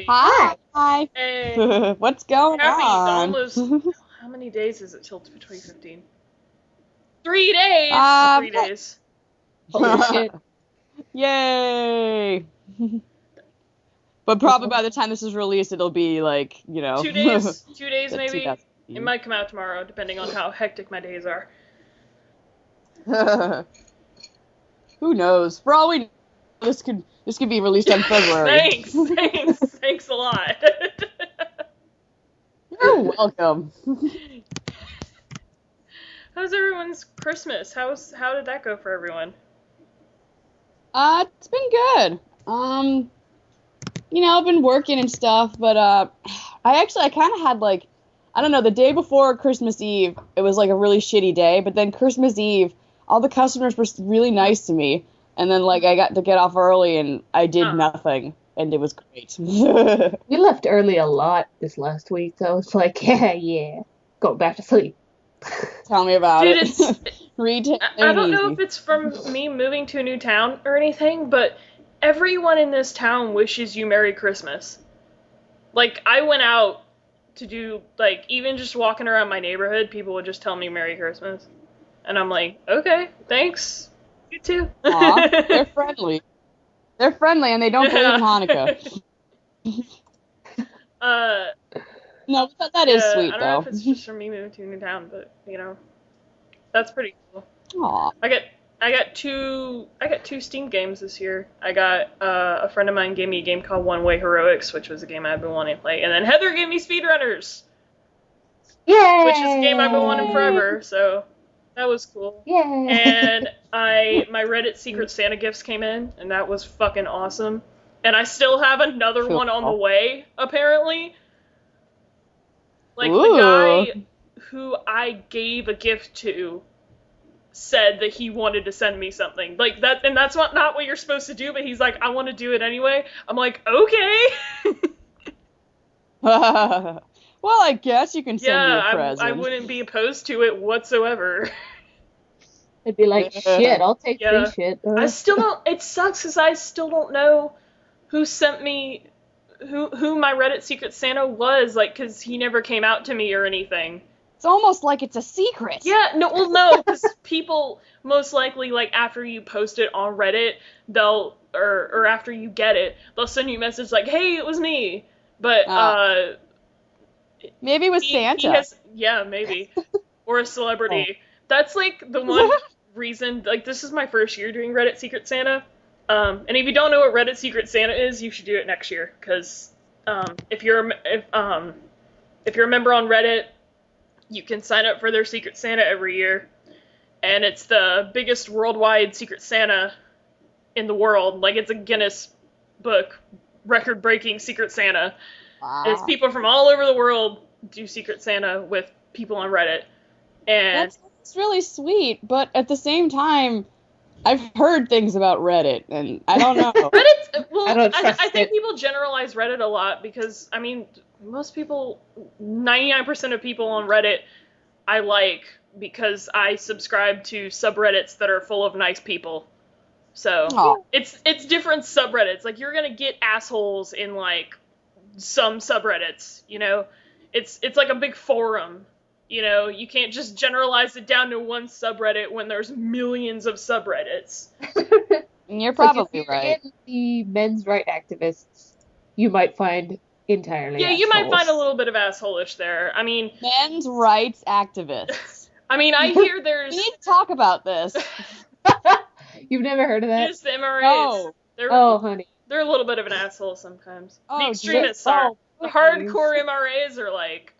Hi. Hi. Hey. What's going Happy on? almost. How many days is it till 2015? 3 days. Uh, 3 days. Holy shit. Yay! But probably by the time this is released, it'll be like, 2 days. 2 days the maybe. 2000. It might come out tomorrow, depending on how hectic my days are. Who knows? For all we know, this could be released in February. Thanks a lot. You're welcome. How's everyone's Christmas? How did that go for everyone? It's been good. I've been working and stuff, but I kind of had like, I don't know, the day before Christmas Eve, it was like a really shitty day, but then Christmas Eve, all the customers were really nice to me, and then like I got to get off early and I did nothing, and it was great. We left early a lot this last week, so it's like, yeah, go back to sleep. Tell me about Dude, it. Retail I don't know easy. if it's from me moving to a new town or anything, but everyone in this town wishes you Merry Christmas. Like, I went out to do, like, even just walking around my neighborhood, people would just tell me Merry Christmas. And I'm like, okay, thanks. You too. Aw, they're friendly. They're friendly, and they don't believe in Hanukkah. No, but that is sweet, I don't though. know if it's just from me moving to a new town, but, that's pretty cool. Aw. I got two Steam games this year. I got a friend of mine gave me a game called One Way Heroics, which was a game I've been wanting to play, and then Heather gave me Speedrunners, Yay! which is a game I've been wanting forever. So that was cool. Yay! And my Reddit Secret Santa gifts came in, and that was fucking awesome. And I still have another one on the way, apparently. Like, Ooh. the guy who I gave a gift to said that he wanted to send me something. Like, that, and that's not what you're supposed to do, but he's like, I want to do it anyway. I'm like, okay. Well, I guess you can send me a present. I wouldn't be opposed to it whatsoever. I'd be like, shit, I'll take free shit. I still don't, it sucks because I still don't know who sent me, who my Reddit Secret Santa was, like, because he never came out to me or anything. It's almost like it's a secret. Yeah, no, because people most likely, like, after you post it on Reddit, they'll, or after you get it, they'll send you a message like, hey, it was me. But, maybe it was Santa. Yeah, maybe. Or a celebrity. That's, like, the one reason, like, this is my first year doing Reddit Secret Santa. And if you don't know what Reddit Secret Santa is, you should do it next year, because, if you're a member on Reddit, you can sign up for their Secret Santa every year, and it's the biggest worldwide Secret Santa in the world. Like, it's a Guinness Book record-breaking Secret Santa. Wow. And it's people from all over the world do Secret Santa with people on Reddit. And That's really sweet, but at the same time, I've heard things about Reddit, and I don't know. Reddit, well, I don't trust I think it. people generalize Reddit a lot because, I mean, most people, 99% of people on Reddit I like because I subscribe to subreddits that are full of nice people. So, Aw. it's different subreddits. Like, you're gonna get assholes in, like, some subreddits, It's like a big forum, You can't just generalize it down to one subreddit when there's millions of subreddits. You're Like, probably if you're right. in the men's rights activists, you might find entirely Yeah, you might assholes. find a little bit of asshole-ish there. I mean, Men's rights activists. I hear there's... We need to talk about this. You've never heard of that? There's the MRAs. No. They're, honey. they're a little bit of an asshole sometimes. Oh, The extremists are. The please. hardcore MRAs are like,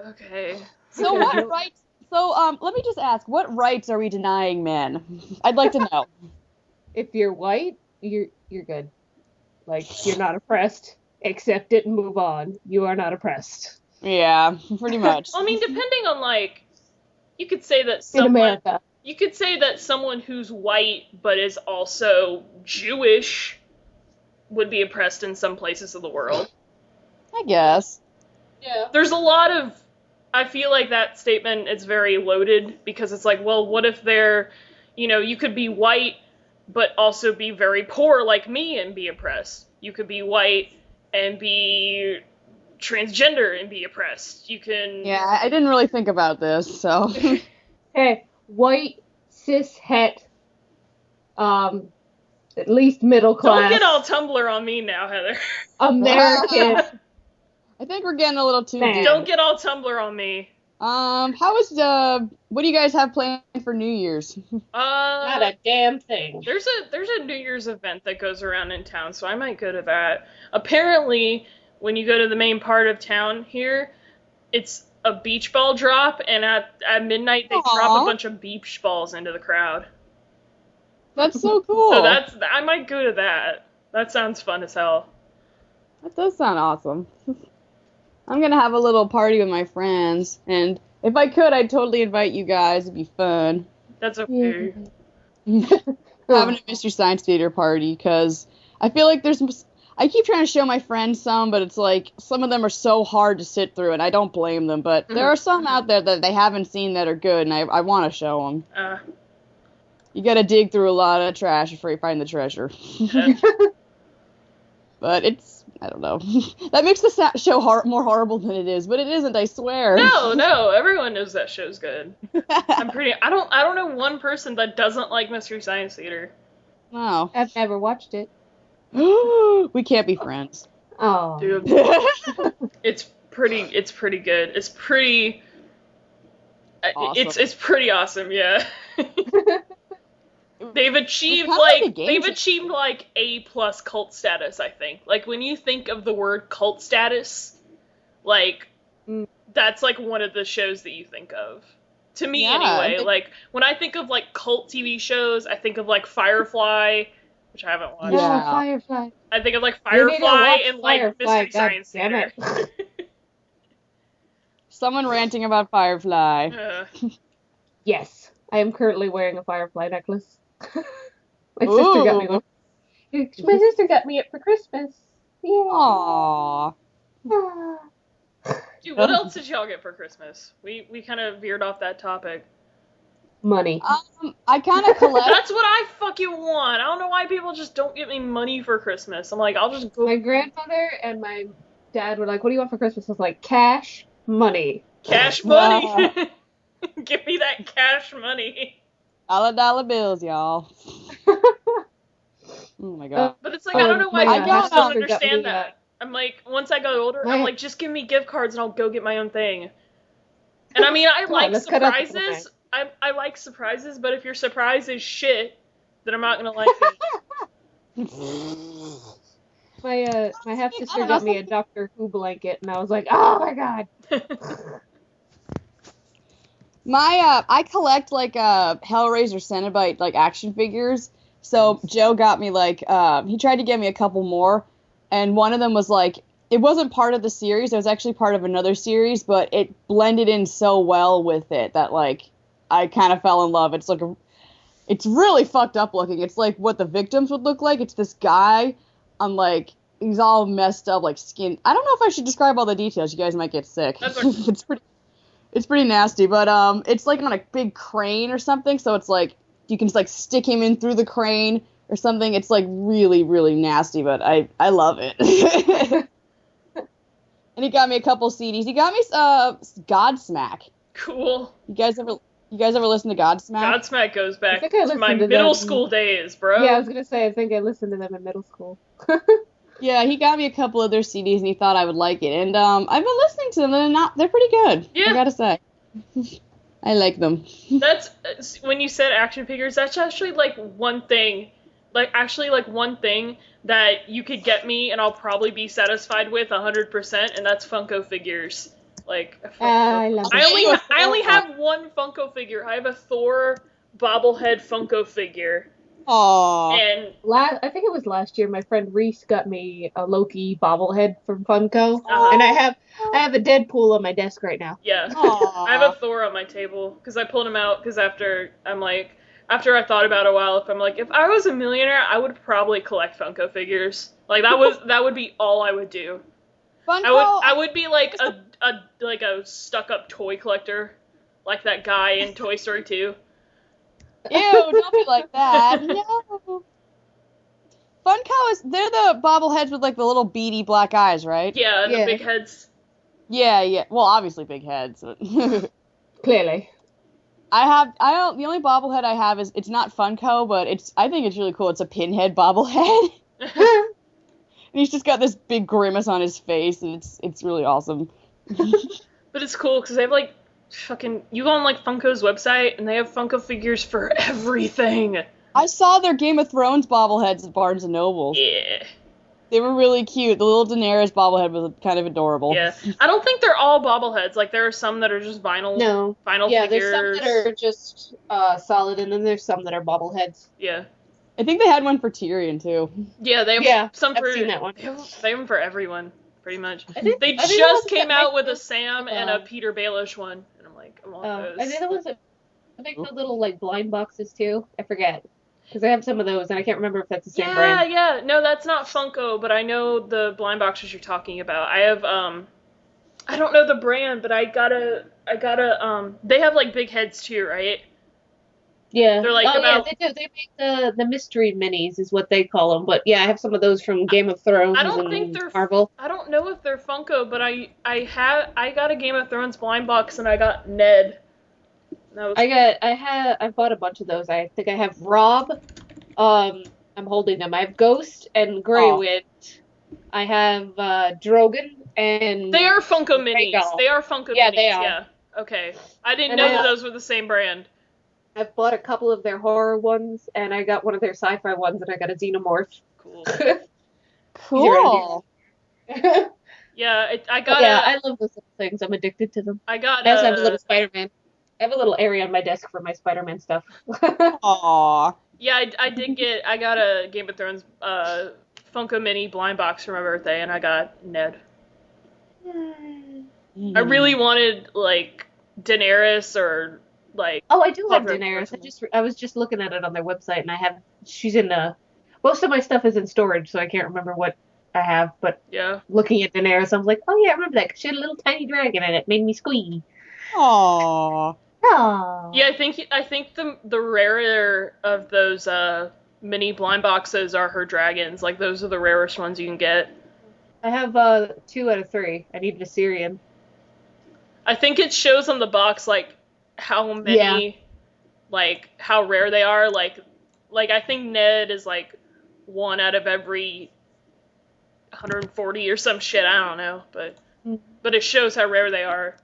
okay. So what rights? So let me just ask, what rights are we denying men? I'd like to know. If you're white, you're good. Like, you're not oppressed. Accept it and move on. You are not oppressed. Yeah, pretty much. Well, I mean, depending on, like, you could say that In someone... America. You could say that someone who's white but is also Jewish would be oppressed in some places of the world. I guess. Yeah. There's a lot of... I feel like that statement is very loaded because it's like, well, what if they're... you could be white but also be very poor like me and be oppressed. You could be white and be transgender and be oppressed. You can... Yeah, I didn't really think about this, so. Hey, white, cis het, at least middle class. Don't get all Tumblr on me now, Heather. American. I think we're getting a little too deep. Don't get all Tumblr on me. What do you guys have planned for New Year's? Not a damn thing. There's a New Year's event that goes around in town, so I might go to that. Apparently, when you go to the main part of town here, it's a beach ball drop, and at midnight they drop a bunch of beach balls into the crowd. That's so cool. So I might go to that. That sounds fun as hell. That does sound awesome. I'm gonna have a little party with my friends, and if I could, I'd totally invite you guys. It'd be fun. That's okay. Having a Mystery Science Theater party, because I feel like I keep trying to show my friends some, but it's like, some of them are so hard to sit through, and I don't blame them, but there are some out there that they haven't seen that are good, and I want to show them. You gotta dig through a lot of trash before you find the treasure. But I don't know. That makes the show more horrible than it is, but it isn't, I swear. No, everyone knows that show's good. I don't know one person that doesn't like Mystery Science Theater. Wow. I've never watched it. We can't be friends. Oh. Dude. It's pretty good. It's pretty awesome. It's pretty awesome, yeah. They've achieved like A+ cult status, I think. Like, when you think of the word cult status, like, that's like one of the shows that you think of. To me, anyway. Like, when I think of like cult TV shows, I think of like Firefly, which I haven't watched. Yeah, Firefly. I think of like Firefly and like Mystery Science Theater. Someone ranting about Firefly. Yes, I am currently wearing a Firefly necklace. My sister got me one. My sister got me it for Christmas. Yeah. Aww. Dude, what else did y'all get for Christmas? We kind of veered off that topic. Money. I kind of collect. That's what I fucking want. I don't know why people just don't get me money for Christmas. I'm like, I'll just go. My grandmother and my dad were like, "What do you want for Christmas?" I was like, "Cash, money." Cash money. Give me that cash money. Dollar bills, y'all. Oh my god. But it's like, I don't know why people just don't understand me, that. I'm like, once I got older, I'm like, just give me gift cards and I'll go get my own thing. And I mean, I like surprises. I like surprises, but if your surprise is shit, then I'm not gonna like it. My half sister got me a Doctor Who blanket, and I was like, oh my god. I collect like Hellraiser Cenobite like action figures. So Joe got me like he tried to get me a couple more, and one of them was like, it wasn't part of the series, it was actually part of another series, but it blended in so well with it that like I kind of fell in love. It's like it's really fucked up looking. It's like what the victims would look like. It's this guy on like, he's all messed up, like skin. I don't know if I should describe all the details. You guys might get sick. That's okay. It's pretty nasty, but it's like on a big crane or something, so it's like you can just like stick him in through the crane or something. It's like really, really nasty, but I love it. And he got me a couple CDs. He got me Godsmack. Cool. You guys ever listen to Godsmack? Godsmack goes back to my middle school days, bro. Yeah, I was gonna say, I think I listened to them in middle school. Yeah, he got me a couple of their CDs, and he thought I would like it. And I've been listening to them, and they're pretty good. Yeah. I gotta say. I like them. That's, when you said action figures, that's actually, one thing that you could get me, and I'll probably be satisfied with 100%, and that's Funko figures. I love it. I only have one Funko figure. I have a Thor bobblehead Funko figure. Aww. And I think it was last year, my friend Reese got me a Loki bobblehead from Funko, and I have a Deadpool on my desk right now. Yeah. I have a Thor on my table because I pulled him out because after I thought about it a while, if I was a millionaire, I would probably collect Funko figures. That would be all I would do. Funko, I would be like a stuck-up toy collector, like that guy in Toy Story 2. Ew, don't be like that. No. Funko they're the bobbleheads with like the little beady black eyes, right? Yeah, the Yeah. big heads. Yeah. Well, obviously big heads. But Clearly. the only bobblehead I have is, it's not Funko, but I think it's really cool. It's a pinhead bobblehead. And he's just got this big grimace on his face, and it's really awesome. But it's cool because they have like you go on like Funko's website and they have Funko figures for everything. I saw their Game of Thrones bobbleheads at Barnes and Noble. Yeah. They were really cute. The little Daenerys bobblehead was kind of adorable. Yeah. I don't think they're all bobbleheads. Like there are some that are just vinyl. No. Vinyl Yeah, figures. there's some that are just solid, and then there's some that are bobbleheads. Yeah. I think they had one for Tyrion too. Yeah, they have some I've for. seen that one. They have them for everyone, pretty much. I think They the just ones came that out make with a those- Sam and a Peter Baelish one, and I'm like, I want those. I think the ones that make the little like blind boxes too. I forget because I have some of those, and I can't remember if that's the same brand. Yeah. No, that's not Funko, but I know the blind boxes you're talking about. I have I don't know the brand, but I gotta they have like big heads too, right? Yeah. They're like yeah, about- they do. They make the mystery minis is what they call them. But yeah, I have some of those from Game of Thrones I don't and think they're Marvel. I don't know if they're Funko, but I got a Game of Thrones blind box and I got Ned. That was I bought a bunch of those. I think I have Rob. I'm holding them. I have Ghost and Grey Witch. I have Drogon and They are Funko minis. Rhaegal. They are Funko Yeah, minis. they are. Yeah. Okay. I didn't And know I- that those were the same brand. I've bought a couple of their horror ones, and I got one of their sci-fi ones, and I got a xenomorph. Cool. Cool. Yeah, I got I love those little things. I'm addicted to them. I got I also have a little Spider-Man. I have a little area on my desk for my Spider-Man stuff. Aw. Yeah, I got a Game of Thrones Funko Mini blind box for my birthday, and I got Ned. I really wanted, like, Daenerys or, like... Oh, I do have Cover Daenerys. I was just looking at it on their website, and she's in most of my stuff is in storage, so I can't remember what I have, but Yeah. looking at Daenerys, I was like, oh yeah, I remember that, 'cause she had a little tiny dragon and it made me squeak. Aw. Aww. Yeah, I think the rarer of those mini blind boxes are her dragons. Like, those are the rarest ones you can get. I have 2 out of 3. I need an Assyrian. I think it shows on the box, like, how many, like, how rare they are. Like, I think Ned is, like, 1 out of every 140 or some shit. I don't know, but it shows how rare they are.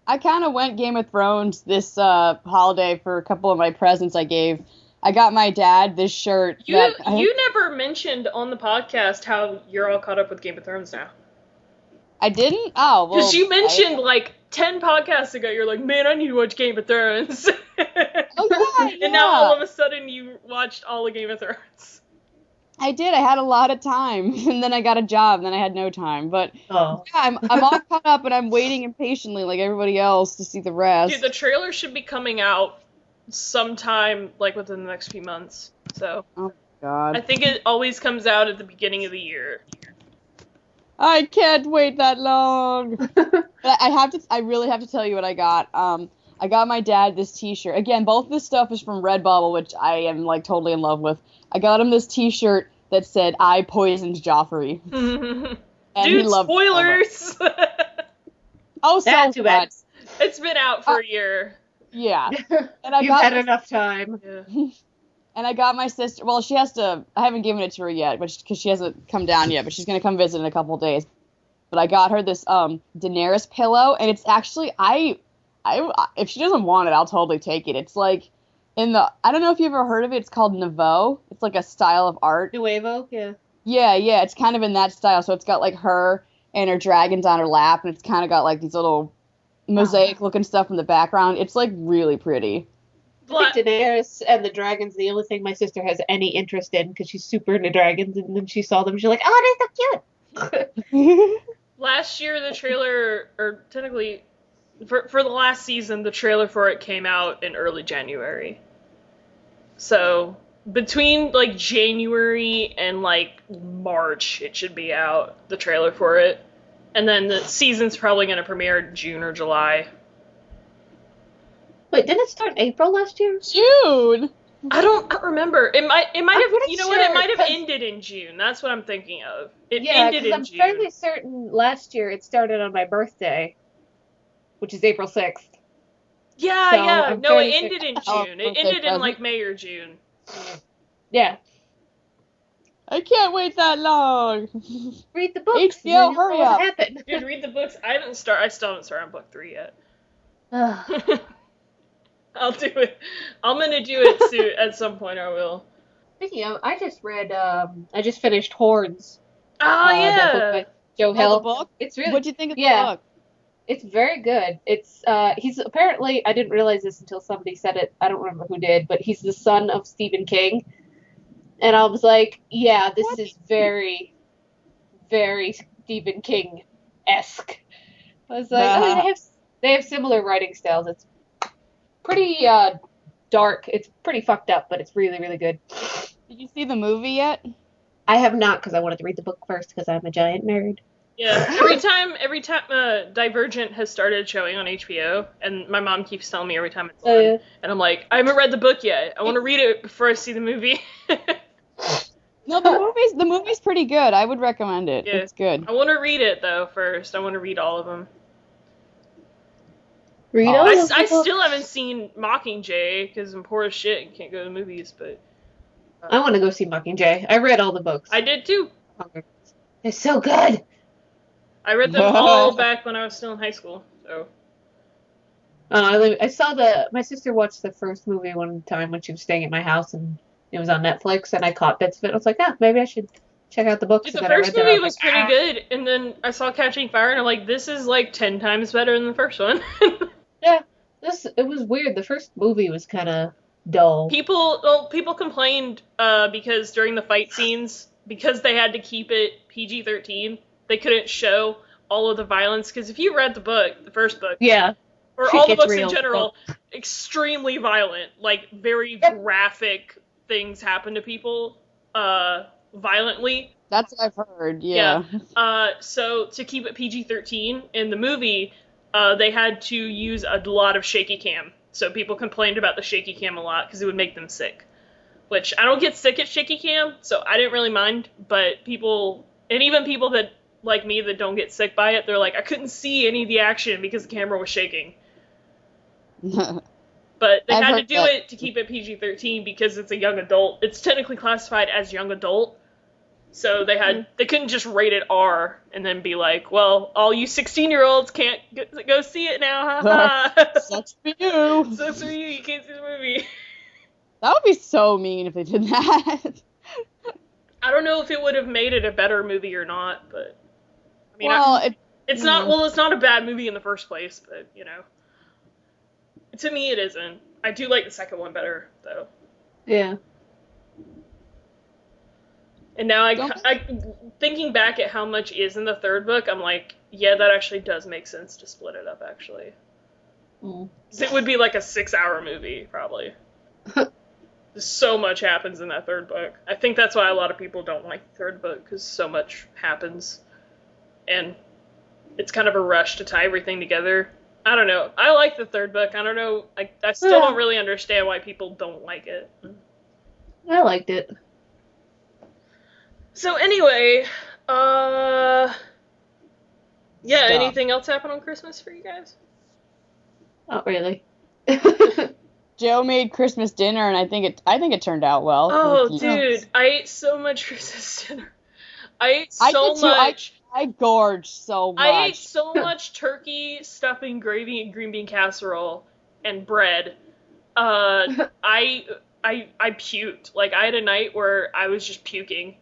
I kind of went Game of Thrones this holiday for a couple of my presents I gave. I got my dad this shirt. You never mentioned on the podcast how you're all caught up with Game of Thrones now. I didn't? Oh, well. Because you mentioned, like, 10 podcasts ago, you're like, man, I need to watch Game of Thrones. Oh, yeah. And now all of a sudden you watched all of Game of Thrones. I did. I had a lot of time, and then I got a job, and then I had no time. But Oh. yeah, I'm all caught up, and I'm waiting impatiently, like everybody else, to see the rest. Dude, the trailer should be coming out sometime, like, within the next few months. So, God, I think it always comes out at the beginning of the year. I can't wait that long. But I really have to tell you what I got. I got my dad this T-shirt. Again, both this stuff is from Redbubble, which I am like totally in love with. I got him this T-shirt that said "I poisoned Joffrey." And he Dude, loved it so much. spoilers! Oh, so That's too bad. much. It's been out for a year. Yeah. And I You've got had this- enough time. Yeah. And I got my sister. Well, she has to. I haven't given it to her yet, but because she hasn't come down yet, but she's gonna come visit in a couple of days. But I got her this Daenerys pillow, and it's actually I if she doesn't want it, I'll totally take it. It's like I don't know if you ever heard of it. It's called Nouveau. It's like a style of art. Nuevo, yeah. Yeah. It's kind of in that style. So it's got like her and her dragons on her lap, and it's kind of got like these little mosaic looking stuff in the background. It's like really pretty. I think Daenerys and the dragons the only thing my sister has any interest in because she's super into dragons, and then she saw them, she's like, oh, they're so cute. Last year, the trailer, or technically, for the last season, the trailer for it came out in early January. So, between, like, January and, like, March, it should be out, the trailer for it. And then the season's probably going to premiere in June or July. Wait, didn't it start in April last year? June. I don't remember. It might I'm have, pretty you know what, it sure, might have 'cause- ended in June. That's what I'm thinking of. It Yeah, ended because in I'm June. fairly certain last year it started on my birthday, which is April 6th. Yeah, So, yeah. I'm No, it fairly ended in Oh, June. It birthday ended in present. like May or June. Yeah. I can't wait that long. Read the books. and HBO, then you'll hurry know what up. happened. Dude, read the books. I still haven't started on book 3 yet. Ugh. I'll do it. I'm gonna do it soon. At some point I will. Speaking of, I just finished Hordes. Oh, That book yeah. by Joe Oh, Hill. the book? It's really, What'd you think of yeah, the book? it's very good. It's he's apparently, I didn't realize this until somebody said it. I don't remember who did, but he's the son of Stephen King. And I was like, yeah, this What? is very, very Stephen King-esque. I was like, oh, they have similar writing styles. It's pretty dark. It's pretty fucked up, but it's really, really good. Did you see the movie yet? I have not, because I wanted to read the book first, because I'm a giant nerd. Yeah. Every time Divergent has started showing on HBO, and my mom keeps telling me every time it's on, Yeah. and I'm like, I haven't read the book yet. I want to read it before I see the movie. No, the movie's pretty good. I would recommend it. Yeah. It's good. I want to read it though first. I want to read all of them. Read Oh. all I of the books. still haven't seen Mockingjay because I'm poor as shit and can't go to the movies, but I want to go see Mockingjay. I read all the books. I did too. They're so good. I read them all back when I was still in high school. So I saw my sister watched the first movie one time when she was staying at my house, and it was on Netflix, and I caught bits of it. I was like, maybe I should check out the books. dude, And the then I first read them, movie I was like, pretty good, and then I saw Catching Fire, and I'm like, this is like 10 times better than the first one. Yeah, it was weird. The first movie was kind of dull. People complained because during the fight scenes, because they had to keep it PG-13, they couldn't show all of the violence. Because if you read the book, the first book, Yeah. or Shit all the gets books in real. general, extremely violent, like very graphic things happen to people violently. That's what I've heard. Yeah. So to keep it PG-13 in the movie, they had to use a lot of shaky cam. So people complained about the shaky cam a lot because it would make them sick. Which I don't get sick at shaky cam, so I didn't really mind. But people, and even people that like me that don't get sick by it, they're like, I couldn't see any of the action because the camera was shaking. But they I've had to heard do that. it to keep it PG-13 because it's a young adult. It's technically classified as young adult. So they couldn't just rate it R and then be like, well, all you 16-year-olds can't go see it now, haha. Sucks for you. Sucks for you can't see the movie. That would be so mean if they did that. I don't know if it would have made it a better movie or not, but I mean, it's not a bad movie in the first place, but you know, to me it isn't. I do like the second one better though. Yeah. And now I thinking back at how much is in the third book, I'm like, yeah, that actually does make sense to split it up actually. 'Cause it would be like a 6-hour movie probably. So much happens in that third book. I think that's why a lot of people don't like the third book, because so much happens. And it's kind of a rush to tie everything together. I don't know. I like the third book. I don't know. I still don't really understand why people don't like it. I liked it. So anyway, yeah, Stop. anything else happen on Christmas for you guys? Not really. Joe made Christmas dinner, and I think it turned out well. Oh, dude, I ate so much Christmas dinner. I ate I so did too. much. I gorged so much. I ate so much turkey, stuffing, gravy, and green bean casserole, and bread. I puked. Like, I had a night where I was just puking.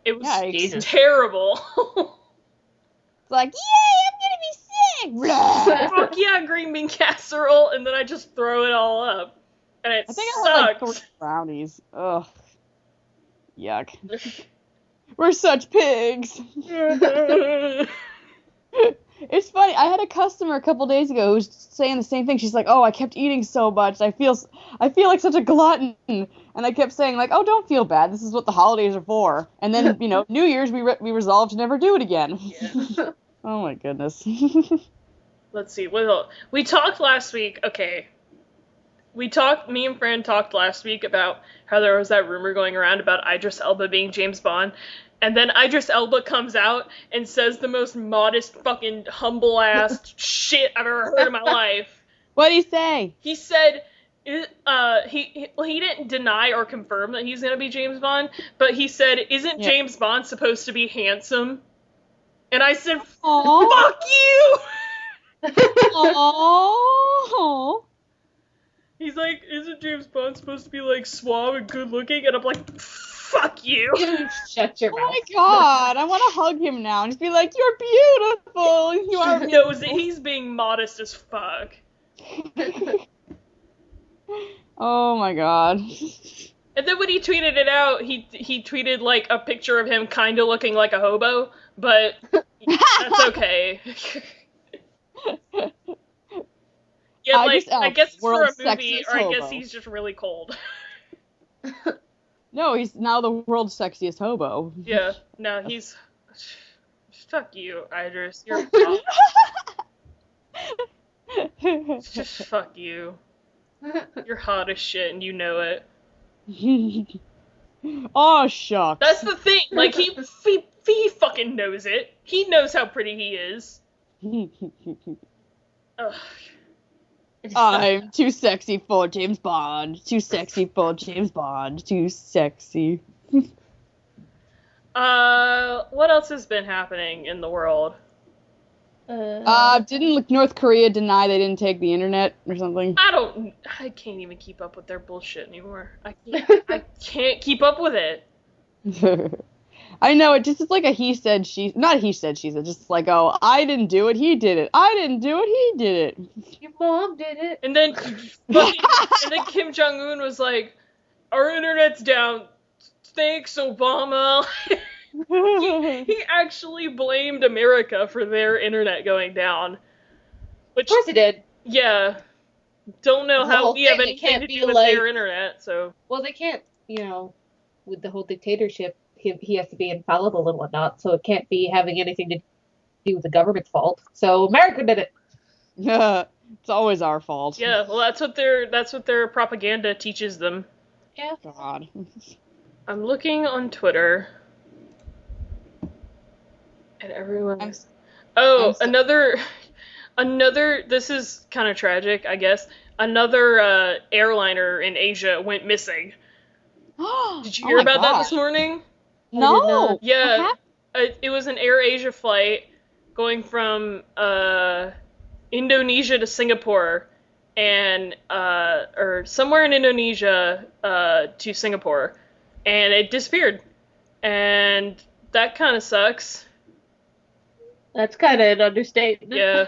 It was Yikes. terrible. It's like, yay, I'm gonna be sick. Blah. Fuck yeah, green bean casserole, and then I just throw it all up. And it I think I had like sucked. 3 brownies. Ugh. Yuck. We're such pigs. It's funny. I had a customer a couple days ago who was saying the same thing. She's like, "Oh, I kept eating so much. I feel like such a glutton." And I kept saying like, "Oh, don't feel bad. This is what the holidays are for." And then, New Year's we resolved to never do it again. Yeah. Oh my goodness. Let's see. What else? We talked last week. Okay. Me and Fran talked last week about how there was that rumor going around about Idris Elba being James Bond, and then Idris Elba comes out and says the most modest, fucking humble ass shit I've ever heard in my life. What'd he say? He said, he didn't deny or confirm that he's gonna be James Bond, but he said, "Isn't James Bond supposed to be handsome?" And I said, Aww. "Fuck you!" Aww. He's like, "Isn't James Bond supposed to be, like, suave and good looking?" And I'm like, "Fuck you." Shut your mouth. Oh my god, I want to hug him now and just be like, "You're beautiful. You are." He knows that he's being modest as fuck. Oh my god. And then when he tweeted it out, he tweeted, like, a picture of him kind of looking like a hobo, but that's okay. Yeah, I guess it's for a movie, or I guess he's just really cold. No, he's now the world's sexiest hobo. Yeah, no, he's... Fuck you, Idris. You're just fuck you. You're hot as shit, and you know it. Oh, shucks. That's the thing. Like, he fucking knows it. He knows how pretty he is. Ugh. I'm too sexy for James Bond. Too sexy for James Bond. Too sexy. What else has been happening in the world? Didn't North Korea deny they didn't take the internet or something? I can't even keep up with their bullshit anymore. I can't keep up with it. I know, it just is like a not he said, she said, just like, oh, I didn't do it, he did it. I didn't do it, he did it. Your mom did it. And then Kim Jong-un was like, our internet's down. Thanks, Obama. He actually blamed America for their internet going down. Which, of course he did. Yeah. Don't know how we have anything to do with their internet, so. Well, they can't, with the whole dictatorship, he has to be infallible and whatnot, so it can't be having anything to do with the government's fault. So America did it. Yeah, it's always our fault. Yeah, well, that's what their propaganda teaches them. Yeah. God. I'm looking on Twitter, and everyone. Another. This is kind of tragic, I guess. Another airliner in Asia went missing. Did you hear about that this morning? No. Yeah, it was an Air Asia flight going from Indonesia to Singapore, and or somewhere in Indonesia to Singapore, and it disappeared, and that kind of sucks. That's kind of an understatement. Yeah.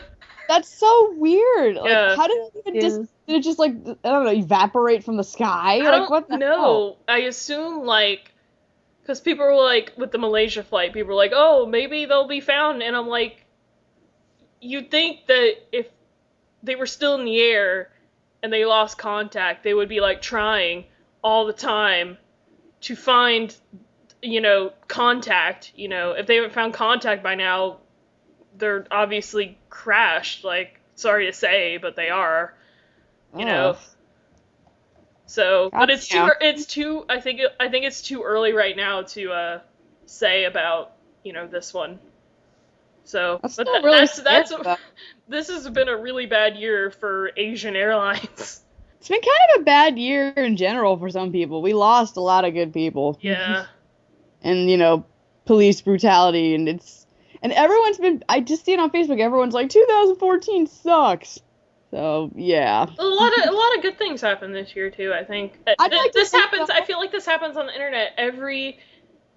That's so weird. Like, Yeah. How did it even did it just, like, I don't know, evaporate from the sky? I Like, what the don't know. hell? I assume, like, because people were like, with the Malaysia flight, people were like, oh, maybe they'll be found. And I'm like, you'd think that if they were still in the air and they lost contact, they would be, like, trying all the time to find, contact. If they haven't found contact by now, they're obviously crashed. Like, sorry to say, but they are. So, but it's too. I think it's too early right now to say about this one. So, That's but still really this has been a really bad year for Asian airlines. It's been kind of a bad year in general for some people. We lost a lot of good people. Yeah. And police brutality, and everyone's been. I just see it on Facebook. Everyone's like, 2014 sucks. So yeah. A lot of good things happened this year too. I think this happens. I feel like this happens on the internet every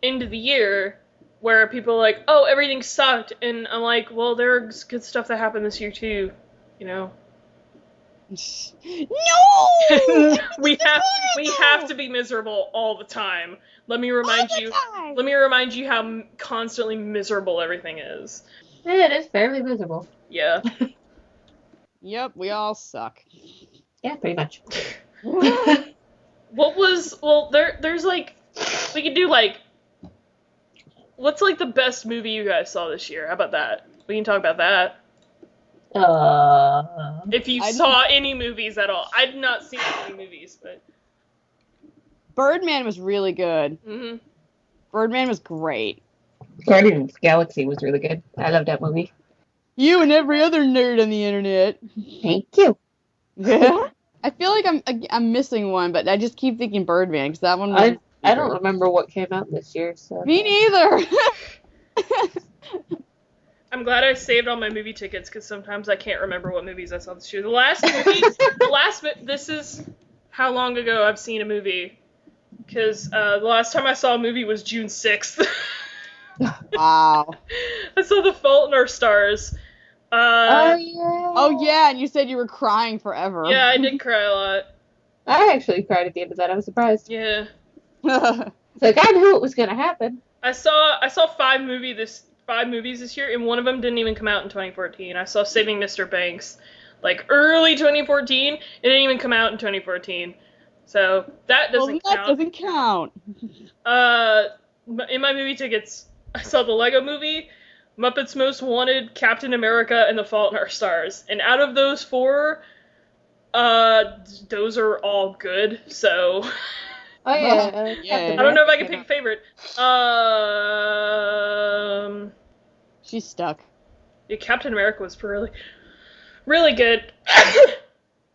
end of the year, where people are like, "Oh, everything sucked," and I'm like, "Well, there's good stuff that happened this year too." No. we have to be miserable all the time. Let me remind you how constantly miserable everything is. It is fairly miserable. Yeah. Yep, we all suck. Yeah, pretty much. There's like, we could do like, what's like the best movie you guys saw this year? How about that? We can talk about that. If you saw any movies at all. I've not seen any movies, but... Birdman was really good. Mm-hmm. Birdman was great. Guardians of the Galaxy was really good. I love that movie. You and every other nerd on the internet. Thank you. Yeah. I feel like I'm missing one, but I just keep thinking Birdman because that one was. I don't remember what came out this year. So. Me neither. I'm glad I saved all my movie tickets because sometimes I can't remember what movies I saw this year. This is how long ago I've seen a movie. Because the last time I saw a movie was June 6th. Wow. I saw The Fault in Our Stars. Oh yeah, and you said you were crying forever. Yeah, I did cry a lot. I actually cried at the end of that. I was surprised. Yeah. It's like I knew it was gonna happen. I saw 5 movies this year, and one of them didn't even come out in 2014. I saw Saving Mr. Banks, like early 2014. It didn't even come out in 2014. So that doesn't count. That doesn't count. In my movie tickets, I saw the Lego Movie, Muppets Most Wanted, Captain America, and The Fault in Our Stars. And out of those 4, those are all good. So. Oh yeah. Yeah. I don't know if I can pick a favorite. She's stuck. Yeah, Captain America was really, really good.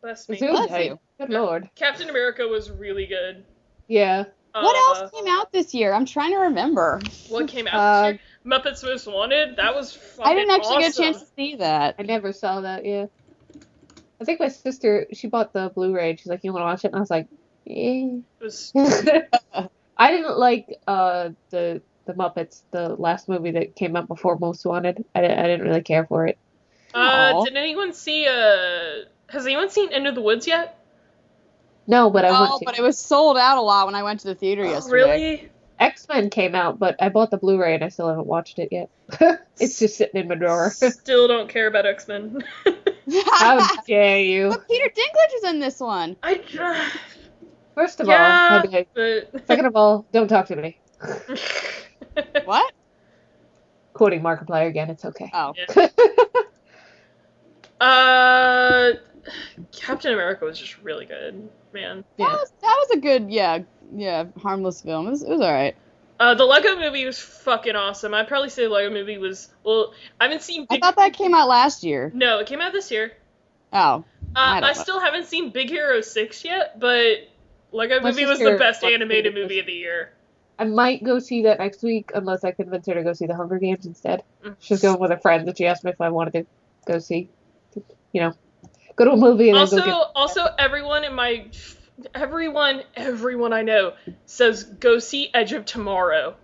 Bless me. Bless you. Good lord. Captain America was really good. Yeah. What else came out this year? I'm trying to remember. What came out this year? Muppets Most Wanted. That was fucking I didn't actually awesome. get a chance to see that. I never saw that. Yeah. I think my sister, she bought the Blu-ray. She's like, "You want to watch it?" And I was like, "Yeah." It was... I didn't like the Muppets, the last movie that came out before Most Wanted. I didn't really care for it. Did anyone see has anyone seen Into the Woods yet? No, but I went to. But it was sold out a lot when I went to the theater yesterday. Really? X-Men came out, but I bought the Blu-ray and I still haven't watched it yet. It's just sitting in my drawer. Still don't care about X-Men. How dare you? But Peter Dinklage is in this one. First of all, okay. But... Second of all, don't talk to me. What? Quoting Markiplier again, it's okay. Oh. Yeah. Captain America was just really good, man. Yeah. That was a good, harmless film. It was alright. The Lego Movie was fucking awesome. I'd probably say the Lego Movie was, well, I haven't seen I thought that came out last year. No, it came out this year. Oh. I still haven't seen Big Hero 6 yet, but Lego Movie was the best animated movie of the year. I might go see that next week, unless I convince her to go see the Hunger Games instead. She's going with a friend that she asked me if I wanted to go see. You know, go to a movie and then go get... Also, everyone I know says go see Edge of Tomorrow.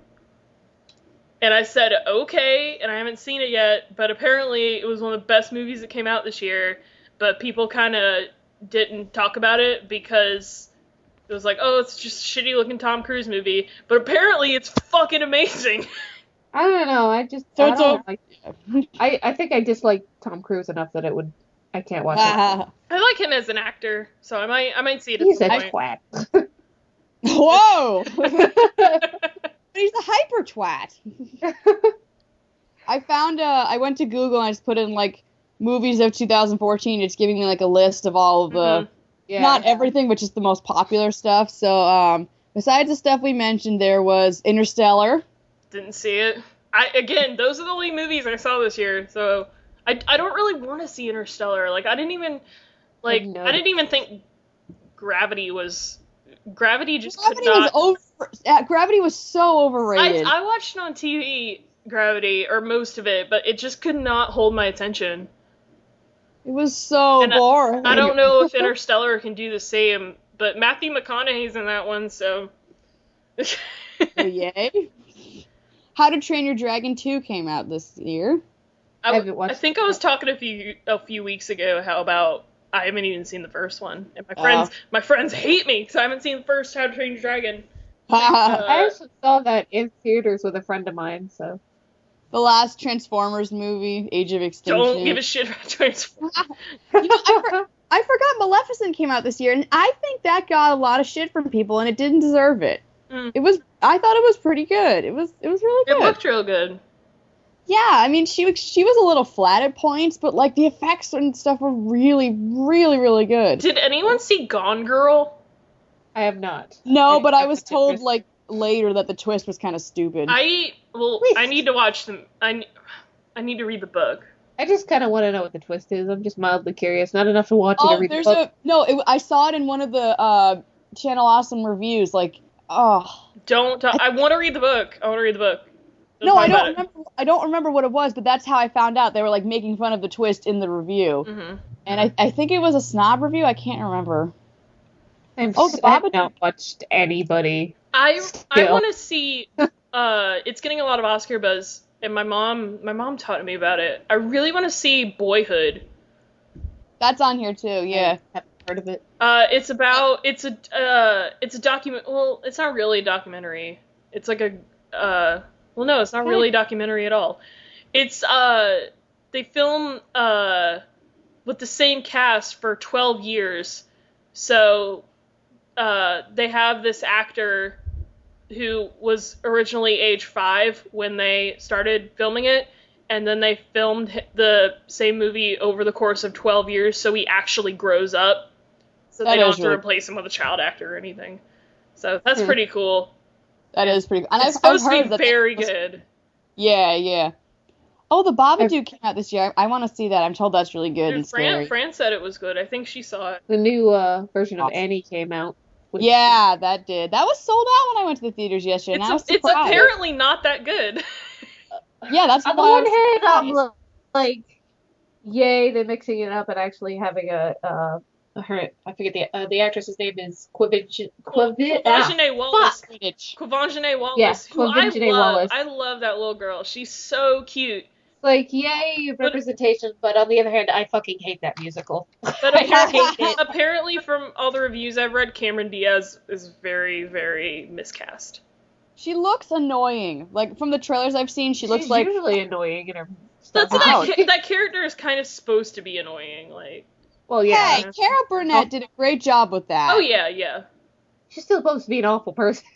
And I said, okay, and I haven't seen it yet, but apparently it was one of the best movies that came out this year, but people kind of didn't talk about it because it was like, oh, it's just a shitty looking Tom Cruise movie, but apparently it's fucking amazing. I don't know, I think I dislike Tom Cruise enough that I can't watch it. I like him as an actor, so I might see it at He's some a point. twat. Whoa! He's a hyper twat. I found I went to Google and I just put in like movies of 2014. It's giving me like a list of all of the not everything, but just the most popular stuff. So besides the stuff we mentioned, there was Interstellar. Didn't see it. Those are the only movies I saw this year. So I don't really want to see Interstellar. Like I didn't even think Gravity was. Gravity was so overrated. I watched it on TV, Gravity, or most of it, but it just could not hold my attention. It was so boring. I don't know if Interstellar can do the same, but Matthew McConaughey's in that one, so... Yay. How to Train Your Dragon 2 came out this year. I think I was talking a few weeks ago how about I haven't even seen the first one, and my friends hate me because I haven't seen the first How to Train Your Dragon. I actually saw that in theaters with a friend of mine, so. The last Transformers movie, Age of Extinction. Don't give a shit about Transformers. I forgot Maleficent came out this year, and I think that got a lot of shit from people, and it didn't deserve it. I thought it was pretty good. It was really good. It looked real good. Yeah, I mean, she was a little flat at points, but like the effects and stuff were really, really, really good. Did anyone see Gone Girl? I have not. No, but I was told like later that the twist was kind of stupid. I need to watch them. I need to read the book. I just kind of want to know what the twist is. I'm just mildly curious. Not enough to watch it or read the book. I saw it in one of the Channel Awesome reviews. Like, oh. I want to read the book. No, I don't remember. I don't remember what it was, but that's how I found out. They were like making fun of the twist in the review, and I think it was a snob review. I can't remember. I've not watched anybody. I want to see. It's getting a lot of Oscar buzz, and my mom taught me about it. I really want to see Boyhood. That's on here too. Yeah, I haven't heard of it. It's a document. Well, it's not really a documentary. It's like a. Well, no, it's not really a documentary at all. It's, they film, with the same cast for 12 years. So, they have this actor who was originally age 5 when they started filming it, and then they filmed the same movie over the course of 12 years, so he actually grows up. So they don't have to replace him with a child actor or anything. So, that's pretty cool. That is pretty good. And it's supposed to be very good. Yeah. Oh, the Babadook came out this year. I want to see that. I'm told that's really good and scary. Fran said it was good. I think she saw it. The new version of Annie came out. Yeah, that did. That was sold out when I went to the theaters yesterday. It's apparently not that good. Yeah, that's on the one hand, I'm like, yay, they're mixing it up and actually having I forget the actress's name is Quvenzhané Wallis. Quvenzhané Wallis. I love that little girl. She's so cute. Like, yay, representation, but on the other hand, I fucking hate that musical. But apparently, from all the reviews I've read, Cameron Diaz is very, very miscast. She looks annoying. Like, from the trailers I've seen, she's looks like... usually annoying in her stuff. That character is kind of supposed to be annoying, like... Well, yeah. Hey, Carol Burnett did a great job with that. Oh, yeah. She's still supposed to be an awful person.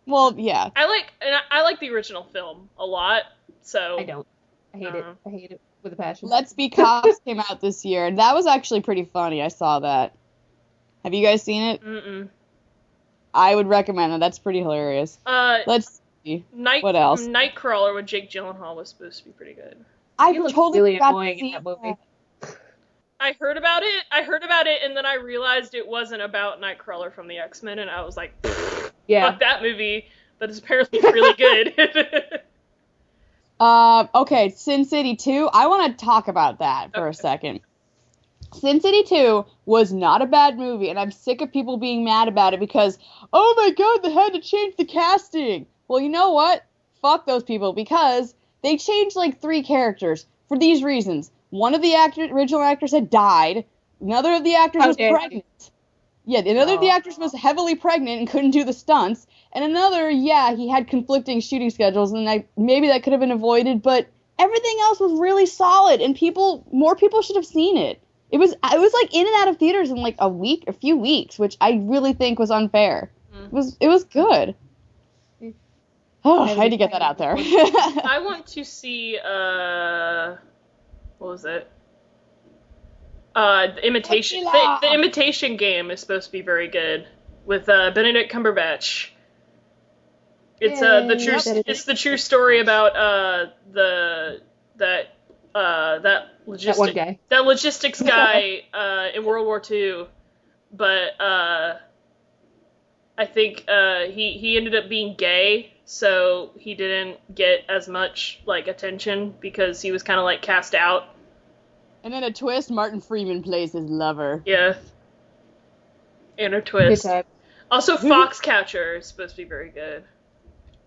Well, yeah. I like the original film a lot, so... I don't. I hate it. I hate it with a passion. Let's Be Cops came out this year, and that was actually pretty funny. I saw that. Have you guys seen it? Mm-mm. I would recommend it. That's pretty hilarious. Let's see. What else? Nightcrawler with Jake Gyllenhaal was supposed to be pretty good. I totally really forgot annoying to see in that movie. I heard about it, and then I realized it wasn't about Nightcrawler from the X-Men, and I was like, fuck that movie, but it's apparently really good. Okay, Sin City 2, I want to talk about that for a second. Sin City 2 was not a bad movie, and I'm sick of people being mad about it because, oh my god, they had to change the casting. Well, you know what? Fuck those people, because they changed like 3 characters for these reasons. One of the original actors had died. Another of the actors was pregnant. Yeah, another of the actors was heavily pregnant and couldn't do the stunts. And another, he had conflicting shooting schedules, and maybe that could have been avoided, but everything else was really solid, and more people should have seen it. It was like in and out of theaters in like a few weeks, which I really think was unfair. It was good. Oh, I had to get that out there. I want to see, what was it? The Imitation. The Imitation Game is supposed to be very good with Benedict Cumberbatch. It's the true story about that logistics guy in World War II, but I think he ended up being gay, so he didn't get as much like attention because he was kind of like cast out. And then a twist, Martin Freeman plays his lover. Yeah. And a twist. Also, Foxcatcher is supposed to be very good.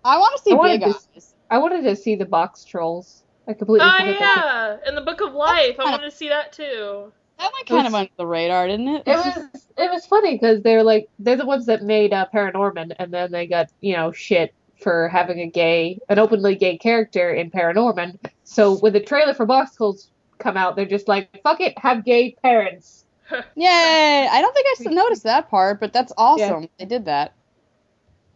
I want to see Big Eyes. I wanted to see the Box Trolls. I completely forgot that. And the Book of Life. I wanted to see that too. That went kind of under the radar, didn't it? It was funny because they're the ones that made Paranorman, and then they got shit for having an openly gay character in Paranorman. So when the trailer for Box Trolls come out, they're just like, fuck it, have gay parents. Yay! I don't think I noticed that part, but that's awesome. Yeah. They did that.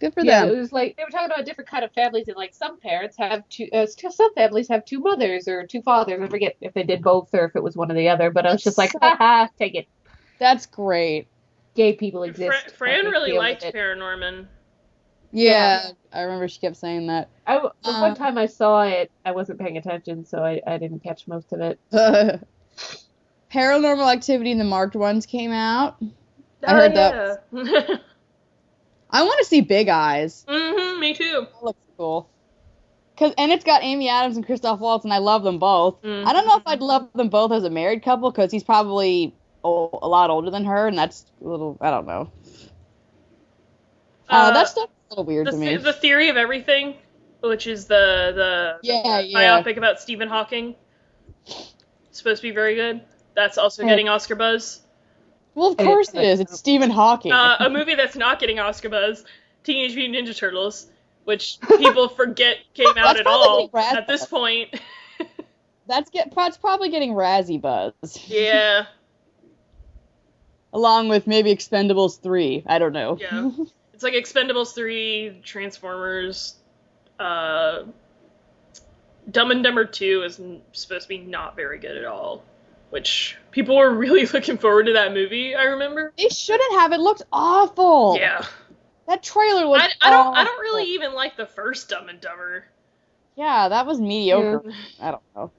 Good for Yeah, them. it was like they were talking about different kind of families, and like some parents have some families have two mothers or two fathers. I forget if they did both or if it was one or the other, but I was just like, haha, take it. That's great. Gay people exist. Fran really Deal with liked it. Paranorman. Yeah, I remember she kept saying that. The one time I saw it, I wasn't paying attention, so I didn't catch most of it. Paranormal Activity and the marked ones came out. I heard that. I want to see Big Eyes. Me too. That looks cool. And it's got Amy Adams and Christoph Waltz, and I love them both. I don't know if I'd love them both as a married couple, because he's probably a lot older than her, and that's a little, I don't know. That stuff's a little weird to me. The Theory of Everything, which is the biopic about Stephen Hawking, it's supposed to be very good. That's also getting Oscar buzz. Well, of course it is. It's Stephen Hawking. A movie that's not getting Oscar buzz, Teenage Mutant Ninja Turtles, which people forget came out at all at this point. That's probably getting Razzie buzz. Yeah. Along with maybe Expendables 3. I don't know. Yeah. It's like Expendables 3, Transformers, Dumb and Dumber 2 is supposed to be not very good at all. Which people were really looking forward to that movie, I remember. They shouldn't have. It looked awful. Yeah. That trailer was I don't really even like the first Dumb and Dumber. Yeah, that was mediocre. Yeah. I don't know.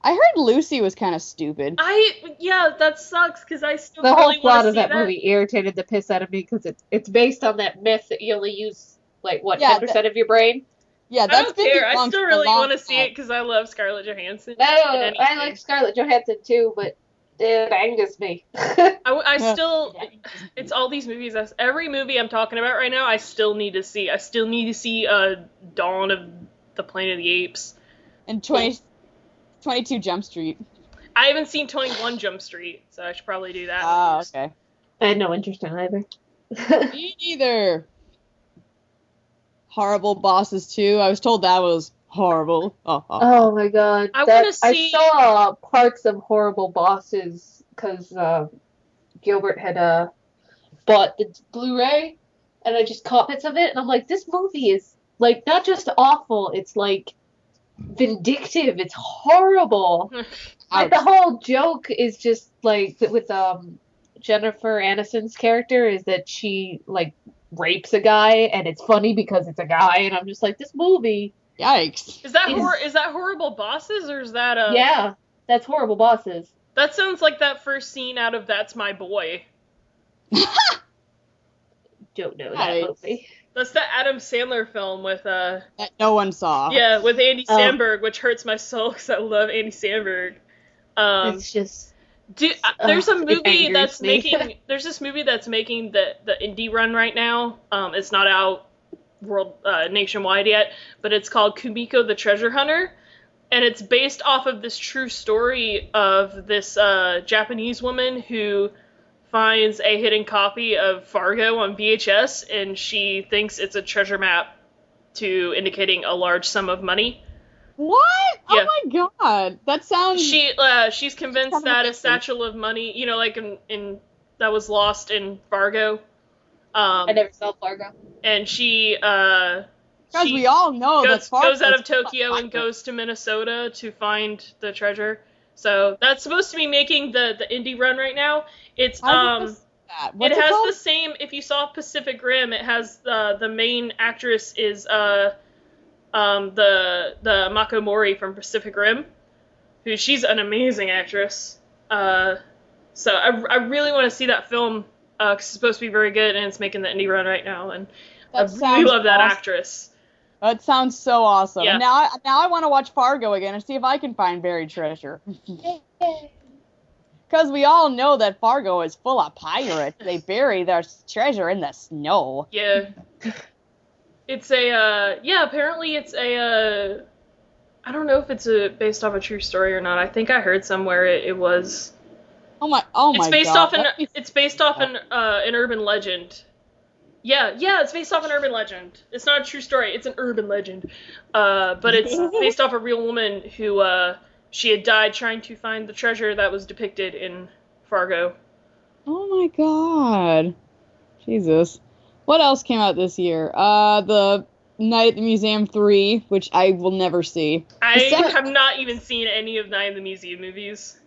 I heard Lucy was kind of stupid. That sucks, because I still really want to see that. The whole plot of that movie irritated the piss out of me, because it's based on that myth that you only use, 10% of your brain? Yeah, I don't care. I still really want to see it because I love Scarlett Johansson. No, I like Scarlett Johansson too, but it angers me. I still, it's all these movies. Every movie I'm talking about right now, I still need to see. I still need to see Dawn of the Planet of the Apes. And 22 Jump Street. I haven't seen 21 Jump Street, so I should probably do that. Oh, okay. I had no interest in either. Me neither. Horrible Bosses 2. I was told that was horrible. Oh my god. I saw parts of Horrible Bosses because Gilbert had bought the Blu-ray, and I just caught bits of it, and I'm like, this movie is not just awful, it's vindictive. It's horrible. The whole joke is just with Jennifer Aniston's character is that she rapes a guy, and it's funny because it's a guy, and I'm just like, this movie. Yikes. Is that Horrible Bosses, or is that Yeah, that's Horrible Bosses. That sounds like that first scene out of That's My Boy. Don't know that movie. That's the Adam Sandler film with that no one saw. Yeah, with Andy Samberg, which hurts my soul because I love Andy Samberg. It's just. There's a movie that's making. There's this movie that's making the indie run right now. It's not out nationwide yet, but it's called Kumiko the Treasure Hunter, and it's based off of this true story of this Japanese woman who finds a hidden copy of Fargo on VHS, and she thinks it's a treasure map to indicating a large sum of money. What? Yeah. Oh my god, that sounds. She's convinced that a satchel of money, in that was lost in Fargo. I never saw Fargo. And she we all know goes out of Tokyo and goes to Minnesota to find the treasure. So that's supposed to be making the indie run right now. It's it has the same. If you saw Pacific Rim, it has the main actress is the Mako Mori from Pacific Rim, she's an amazing actress. So I really want to see that film because it's supposed to be very good, and it's making the indie run right now, and I really love that actress. That sounds so awesome. Yeah. Now I want to watch Fargo again and see if I can find buried treasure. Because we all know that Fargo is full of pirates. They bury their treasure in the snow. Yeah. It's apparently it's a, I don't know if it's based off a true story or not. I think I heard somewhere it was. Oh my god. It's based off an urban legend. Yeah, it's based off an urban legend. It's not a true story, it's an urban legend. But it's based off a real woman who, she had died trying to find the treasure that was depicted in Fargo. Oh my god. Jesus. What else came out this year? The Night at the Museum 3, which I will never see. I have not even seen any of Night at the Museum movies.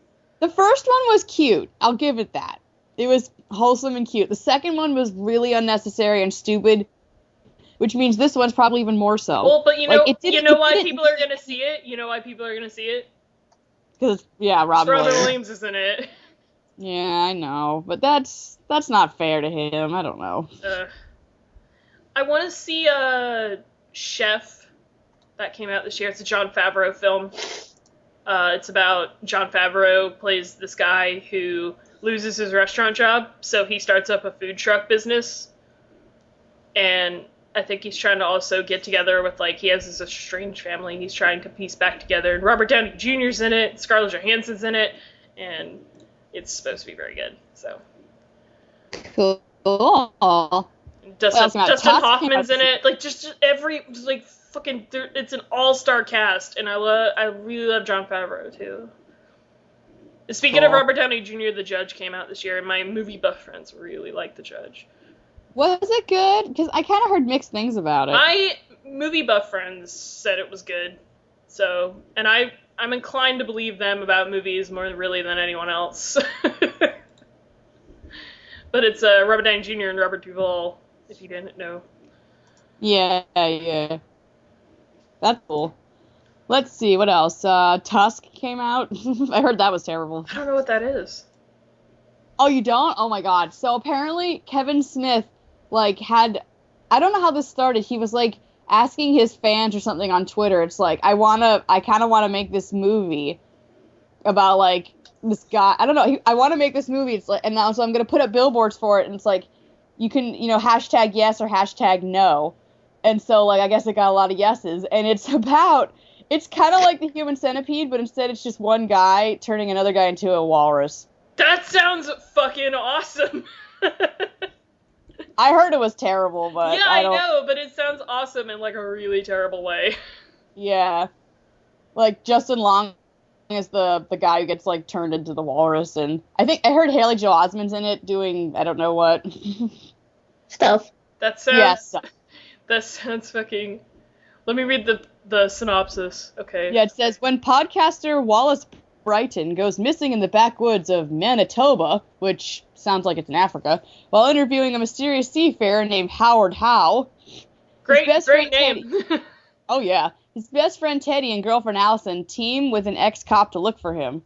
The first one was cute. I'll give it that. It was wholesome and cute. The second one was really unnecessary and stupid, which means this one's probably even more so. Well, but you know why people are gonna see it? You know why people are gonna see it? Because, Robin Williams is in it. Yeah, I know. But that's not fair to him. I don't know. I want to see Chef that came out this year. It's a Jon Favreau film. It's about Jon Favreau plays this guy who loses his restaurant job, so he starts up a food truck business. And I think he's trying to also get together with, like, he has this estranged family he's trying to piece back together. And Robert Downey Jr.'s in it, Scarlett Johansson's in it, and it's supposed to be very good, so. Cool. Dustin Hoffman's in it. Like, just every, like, fucking, it's an all-star cast, and I really love Jon Favreau, too. Speaking of Robert Downey Jr., The Judge came out this year, and my movie buff friends really like The Judge. Was it good? Because I kind of heard mixed things about it. My movie buff friends said it was good, so, and I'm inclined to believe them about movies more really than anyone else. But it's Robert Downey Jr. and Robert Duvall, if you didn't know. Yeah. That's cool. Let's see, what else? Tusk came out. I heard that was terrible. I don't know what that is. Oh, you don't? Oh my god. So apparently Kevin Smith, like, I don't know how this started. He was, like, asking his fans or something on Twitter. It's like, I kind of want to make this movie about, like, this guy. I don't know. I want to make this movie. It's like, and now, so I'm going to put up billboards for it. And it's like, you can, hashtag yes or hashtag no. And so, like, I guess it got a lot of yeses. And it's kind of like the Human Centipede, but instead it's just one guy turning another guy into a walrus. That sounds fucking awesome. I heard it was terrible, but yeah, I know, but it sounds awesome in, like, a really terrible way. Yeah. Like, Justin Long is the guy who gets, like, turned into the walrus, and I heard Haley Joel Osment's in it doing I don't know what. Stuff. That sounds... Yeah, stuff. That sounds fucking... Let me read the synopsis, okay? Yeah, it says, when podcaster Wallace Brighton goes missing in the backwoods of Manitoba, which sounds like it's in Africa, while interviewing a mysterious seafarer named Howard Howe. Great name. Oh, yeah. His best friend Teddy and girlfriend Allison team with an ex-cop to look for him.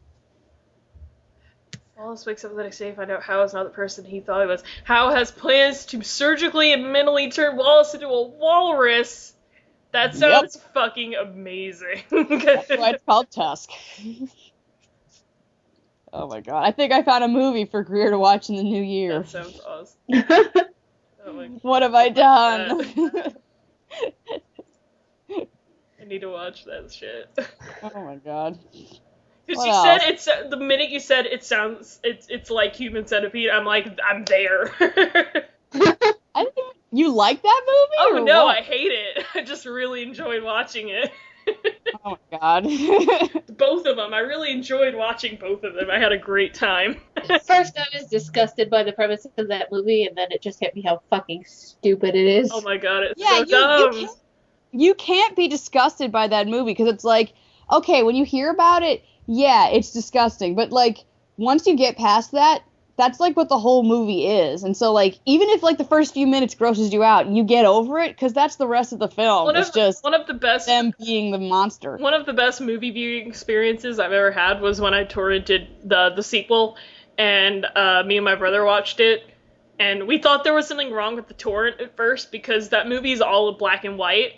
Wallace wakes up the next day and finds out Howe is not the person he thought he was. Howe has plans to surgically and mentally turn Wallace into a walrus. That sounds fucking amazing. That's why it's called Tusk. Oh my god. I think I found a movie for Greer to watch in the new year. That sounds awesome. Oh my god. What have I done? I need to watch that shit. Oh my god. Because you said it's the minute you said it's like Human Centipede, I'm like, I'm there. I think you like that movie? Oh no, what? I hate it. I just really enjoyed watching it. Oh my god. Both of them. I really enjoyed watching both of them. I had a great time. First, I was disgusted by the premise of that movie, and then it just hit me how fucking stupid it is. Oh my god, it's so dumb. You can't be disgusted by that movie, because it's like, okay, when you hear about it, yeah, it's disgusting, but, like, once you get past that, that's, like, what the whole movie is. And so, like, even if, like, the first few minutes grosses you out, you get over it, because that's the rest of the film. It's just one of the best, them being the monster. One of the best movie viewing experiences I've ever had was when I torrented the sequel, and me and my brother watched it, and we thought there was something wrong with the torrent at first, because that movie is all black and white,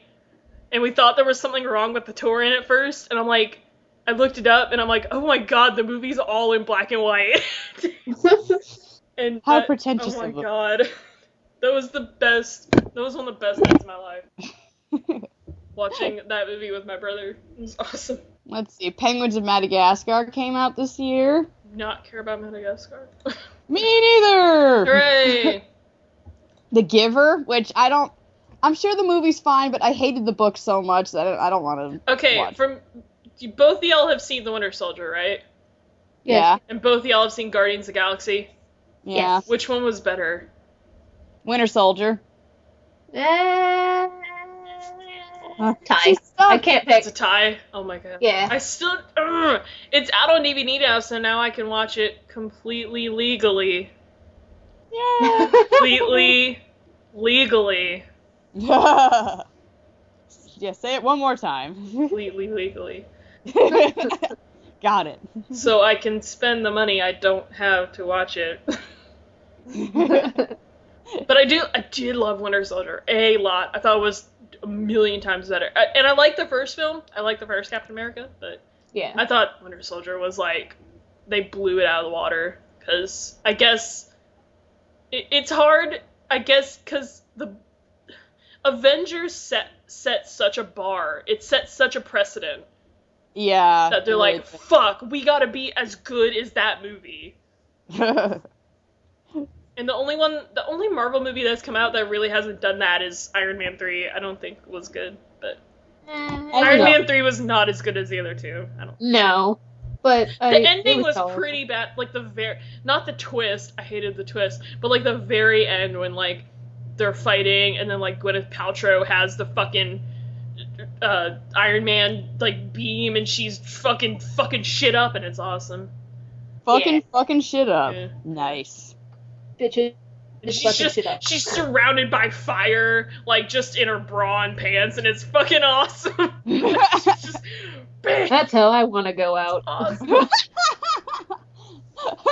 and we thought there was something wrong with the torrent at first, and I'm like, I looked it up, and I'm like, oh my god, the movie's all in black and white. And how pretentious of them. Oh my god. That was one of the best nights of my life. Watching that movie with my brother. It was awesome. Let's see, Penguins of Madagascar came out this year. Not care about Madagascar. Me neither! Hooray! The Giver, which I'm sure the movie's fine, but I hated the book so much that I don't want to watch. Both of y'all have seen The Winter Soldier, right? Yeah. And both of y'all have seen Guardians of the Galaxy? Yeah. Which one was better? Winter Soldier. Tie. I can't pick. It's a tie. Oh my god. Yeah. I still. It's out on DVD now, so now I can watch it completely legally. Yeah. Completely legally. Yeah, say it one more time. Completely legally. Got it. So I can spend the money I don't have to watch it. But I did love Winter Soldier a lot. I thought it was a million times better. And I like the first film. I like the first Captain America, but Yeah. I thought Winter Soldier was like, they blew it out of the water. Because I guess it's hard, I guess, because the Avengers set such a bar. It set such a precedent. Yeah. That they're like, fuck, we gotta be as good as that movie. And the only Marvel movie that's come out that really hasn't done that is Iron Man 3. I don't think was good, but Iron Man 3 was not as good as the other two. No, but the ending was solid. pretty bad. Like not the twist. I hated the twist, but like the very end when like they're fighting and then like Gwyneth Paltrow has the fucking Iron Man like beam and she's fucking shit up and it's awesome. Fucking shit up. Yeah. Nice. Bitches. She's surrounded by fire, like just in her bra and pants, and it's fucking awesome. She's just, that's how I want to go out. Awesome.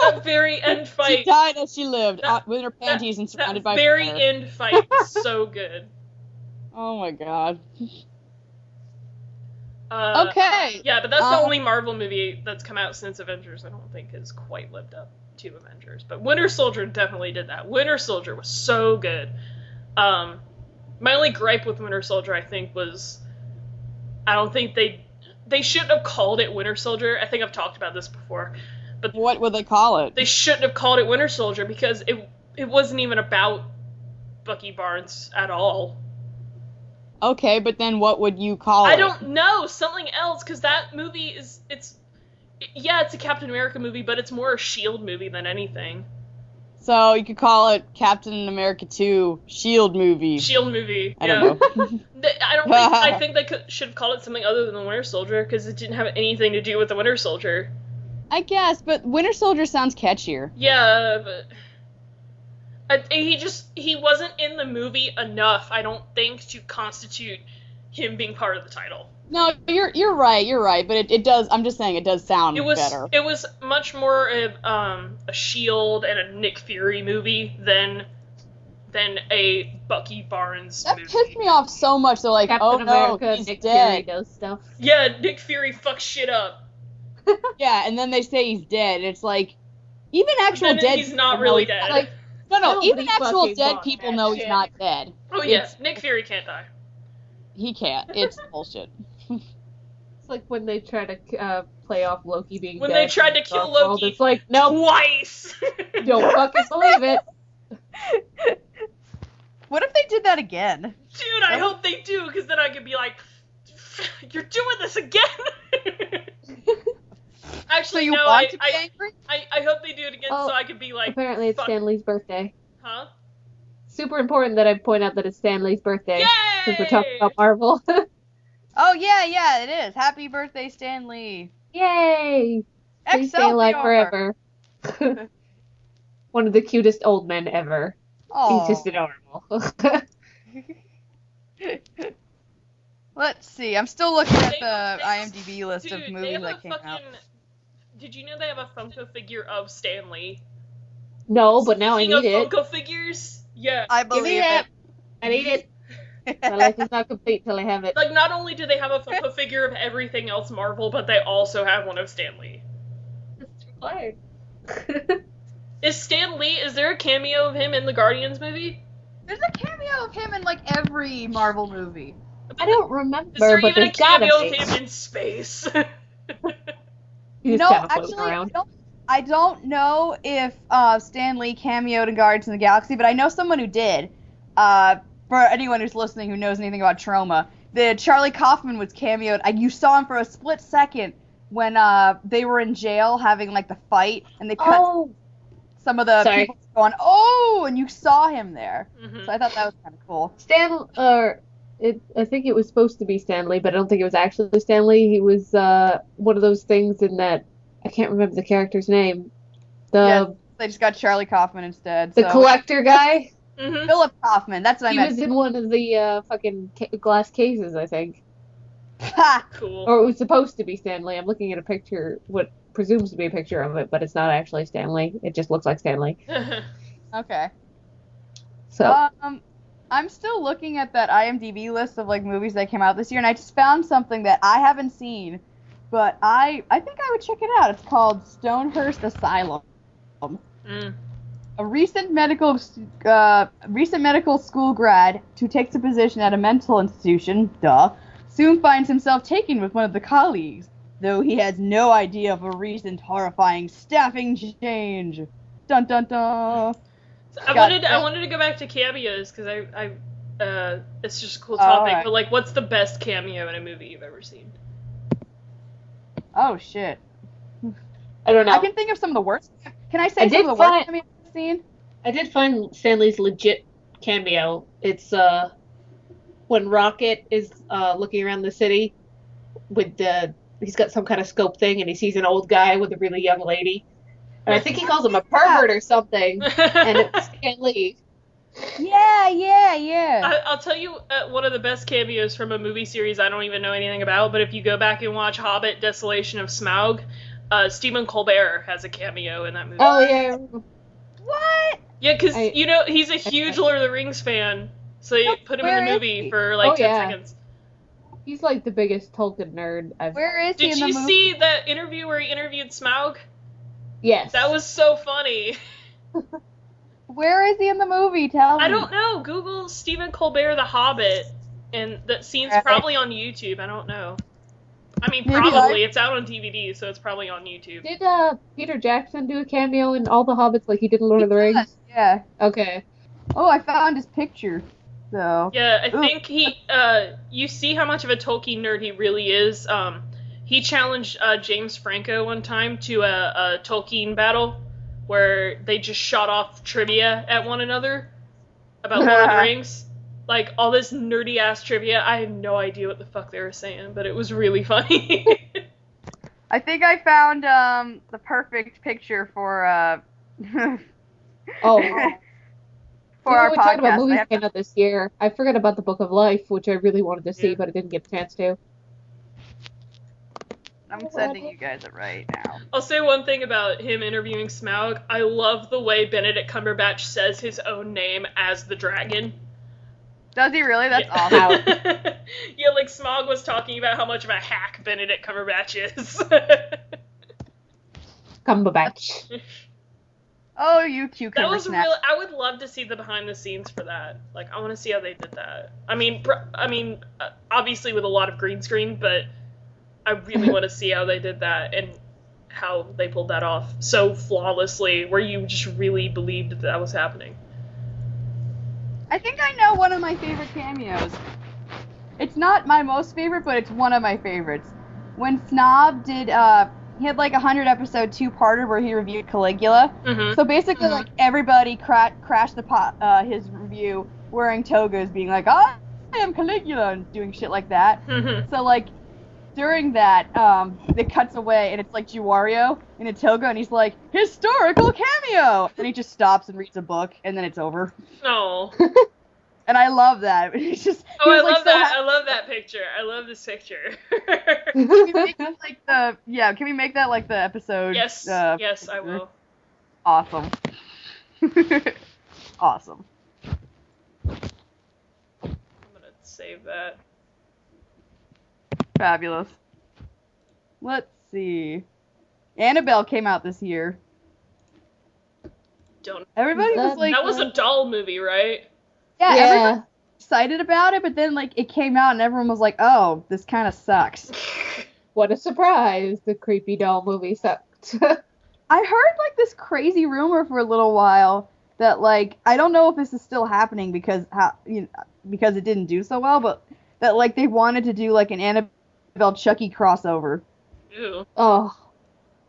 That very end fight. She died as she lived, with her panties and surrounded by fire. That very fire. end fight is so good. Oh my god. Okay. Yeah, but that's the only Marvel movie that's come out since Avengers I don't think has quite lived up to Avengers. But Winter Soldier definitely did that. Winter Soldier was so good. My only gripe with Winter Soldier, I think, was I don't think they shouldn't have called it Winter Soldier. I think I've talked about this before. But what would they call it? They shouldn't have called it Winter Soldier because it wasn't even about Bucky Barnes at all. Okay, but then what would you call it? I don't know. Something else, because that movie it's a Captain America movie, but it's more a S.H.I.E.L.D. movie than anything. So you could call it Captain America 2 S.H.I.E.L.D. movie. S.H.I.E.L.D. movie, I don't know. I think they should have called it something other than the Winter Soldier, because it didn't have anything to do with the Winter Soldier. I guess, but Winter Soldier sounds catchier. Yeah, but he wasn't in the movie enough, I don't think, to constitute him being part of the title. No, you're right, but it does. I'm just saying it does sound better. It was much more of a S.H.I.E.L.D. and a Nick Fury movie than a Bucky Barnes movie. That pissed me off so much. They're like, Captain America, he's Nick dead. Fury does stuff. Yeah, Nick Fury fucks shit up. Yeah, and then they say he's dead. It's like, even actual dead. He's not really dead. Like, no, even actual dead people know he's not dead. Oh yeah, Nick Fury can't die. He can't. It's bullshit. It's like when they try to play off Loki being when dead. When they tried to kill Loki. It's like, no. Twice! Don't fucking believe it. What if they did that again? Dude, I hope they do, because then I could be like, you're doing this again! Actually, so you no, want to be angry? I hope they do it again so I could be like, apparently it's Stan Lee's birthday. Huh? Super important that I point out that it's Stan Lee's birthday. Yay! Since we're talking about Marvel. Oh, yeah, it is. Happy birthday, Stan Lee. Yay! Please stay alive forever. One of the cutest old men ever. Aww. He's just adorable. Let's see. I'm still looking at the IMDb list of movies that came out. Did you know they have a Funko figure of Stan Lee? No, but now I need it. Funko figures? Yeah. I believe it. I need it. My life is not complete till I have it. Like, not only do they have a Funko figure of everything else Marvel, but they also have one of Stan Lee. It's required. Is there a cameo of him in the Guardians movie? There's a cameo of him in, like, every Marvel movie. I don't remember, is there but even there's a cameo gotta of be. him in space? Actually, I don't know if Stan Lee cameoed in Guardians of the Galaxy, but I know someone who did. For anyone who's listening who knows anything about Trauma, Charlie Kaufman was cameoed. You saw him for a split second when they were in jail having like the fight, and they cut some of the people going, oh, and you saw him there. Mhm. So I thought that was kind of cool. I think it was supposed to be Stanley, but I don't think it was actually Stanley. He was one of those things in that, I can't remember the character's name. They just got Charlie Kaufman instead. The collector guy? Mhm. Philip Kaufman, that's what I meant. He was in one of the fucking glass cases, I think. Cool. Or it was supposed to be Stanley. I'm looking at a picture, what presumes to be a picture of it, but it's not actually Stanley. It just looks like Stanley. Okay. So, I'm still looking at that IMDb list of like movies that came out this year, and I just found something that I haven't seen, but I think I would check it out. It's called Stonehurst Asylum. Mm. A recent medical school grad who takes a position at a mental institution, soon finds himself taken with one of the colleagues, though he has no idea of a recent horrifying staffing change. Dun dun dun. I wanted to go back to cameos because it's just a cool topic. Right. But like, what's the best cameo in a movie you've ever seen? Oh shit. I don't know. I can think of some of the worst. Can I say some of the worst cameos I've seen? I did find Stanley's legit cameo. It's when Rocket is looking around the city with he's got some kind of scope thing and he sees an old guy with a really young lady. And I think he calls him a pervert or something. And it's Stanley. Yeah. I'll tell you one of the best cameos from a movie series I don't even know anything about, but if you go back and watch Hobbit: Desolation of Smaug, Stephen Colbert has a cameo in that movie. Oh, yeah. What? Yeah, because, he's a huge Lord of the Rings fan, so they put him in the movie for, 10 seconds. He's, like, the biggest Tolkien nerd I've... Where is he in the movie? Did you see that interview where he interviewed Smaug? Yes. That was so funny. Where is he in the movie? Tell me. I don't know. Google Stephen Colbert The Hobbit, and that scene's probably on YouTube. I don't know. I mean, probably. It's out on DVD, so it's probably on YouTube. Did Peter Jackson do a cameo in all the Hobbits like he did in Lord of the Rings? Yeah. Okay. Oh, I found his picture. So. Yeah, I think he, you see how much of a Tolkien nerd he really is. He challenged James Franco one time to a Tolkien battle where they just shot off trivia at one another about Lord of the Rings. Like, all this nerdy-ass trivia. I had no idea what the fuck they were saying, but it was really funny. I think I found the perfect picture for for our we podcast. talked about movies that came out this year. I forgot about The Book of Life, which I really wanted to see, but I didn't get a chance to. I'm sending you guys it right now. I'll say one thing about him interviewing Smaug. I love the way Benedict Cumberbatch says his own name as the dragon. Does he really? That's awesome. Yeah, like Smaug was talking about how much of a hack Benedict Cumberbatch is. Cumberbatch. Oh, you cucumber That was snack. real. I would love to see the behind the scenes for that. Like, I want to see how they did that. I mean, obviously with a lot of green screen, but I really want to see how they did that and how they pulled that off so flawlessly, where you just really believed that was happening. I think I know one of my favorite cameos. It's not my most favorite, but it's one of my favorites. When Snob did, he had like 100-episode two-parter where he reviewed Caligula. Mm-hmm. So basically, like, everybody crashed his review wearing togas, being like, I am Caligula, and doing shit like that. Mm-hmm. So, like, during that, it cuts away, and it's like Giwario in a toga, and he's like, historical cameo! And he just stops and reads a book, and then it's over. Oh. And I love that. It's just, I love that. I love that picture. I love this picture. Can we make that like can we make that like the episode? Yes. Yes, I will. Awesome. Awesome. I'm gonna save that. Fabulous. Let's see. Annabelle came out this year. Everybody was like, that was a doll movie, right? Yeah, everyone was excited about it, but then like it came out and everyone was like, "Oh, this kind of sucks." What a surprise! The creepy doll movie sucked. I heard like this crazy rumor for a little while that like I don't know if this is still happening because it didn't do so well, but that like they wanted to do like an Annabelle Chucky crossover. Ew. Oh.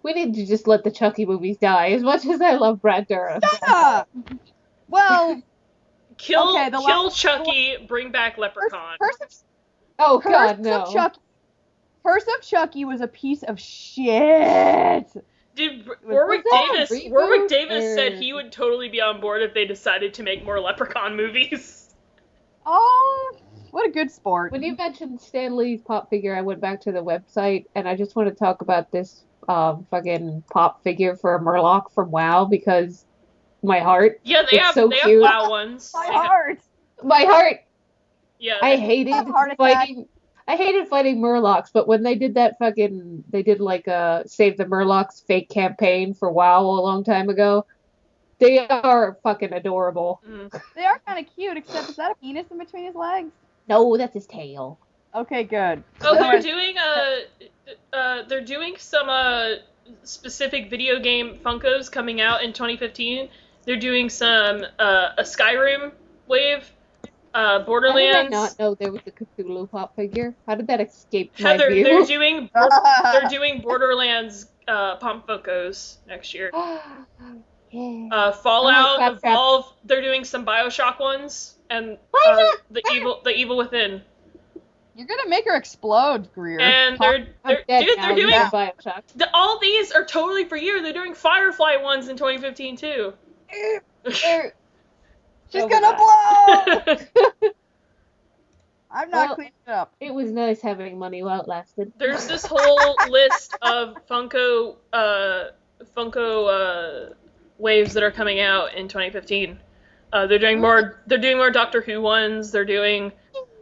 We need to just let the Chucky movies die. As much as I love Brad Dourif. Yeah. Well, Kill Okay, Chucky, bring back Leprechaun. Oh Curse God, of no. Chucky. Curse of Chucky was a piece of shit. Dude, Was Warwick that a Davis. reboot, Warwick Davis or- said he would totally be on board if they decided to make more Leprechaun movies. Oh, what a good sport. When you mentioned Stan Lee's pop figure, I went back to the website and I just want to talk about this fucking pop figure for a Murloc from WoW because my heart. Yeah, they It's have so they cute. have WoW ones. My They have- heart. My heart. yeah, I hated Heart attack. fighting. I hated fighting Murlocs, but when they did they did like a Save the Murlocs fake campaign for WoW a long time ago. They are fucking adorable. They are kind of cute, except is that a penis in between his legs? No, that's his tail. Okay, good. Oh, Anyway, they're doing some specific video game Funkos coming out in 2015. They're doing some a Skyrim wave, How did I Borderlands. not know there was a Cthulhu pop figure? How did that escape my Heather, view? they're doing Borderlands pump Funkos next year. Yeah. Fallout, Clap, clap. Evolve. They're doing some BioShock ones, and the Evil Within. you're gonna make her explode, Greer. And I'm dead they're now, doing you Bioshock. all these are totally for you. They're doing Firefly ones in 2015 too. They're- She's Oh my gonna God. blow. I'm not Well- cleaning it up. It was nice having money while it lasted. There's this whole list of Funko waves that are coming out in 2015. They're doing more Doctor Who ones. They're doing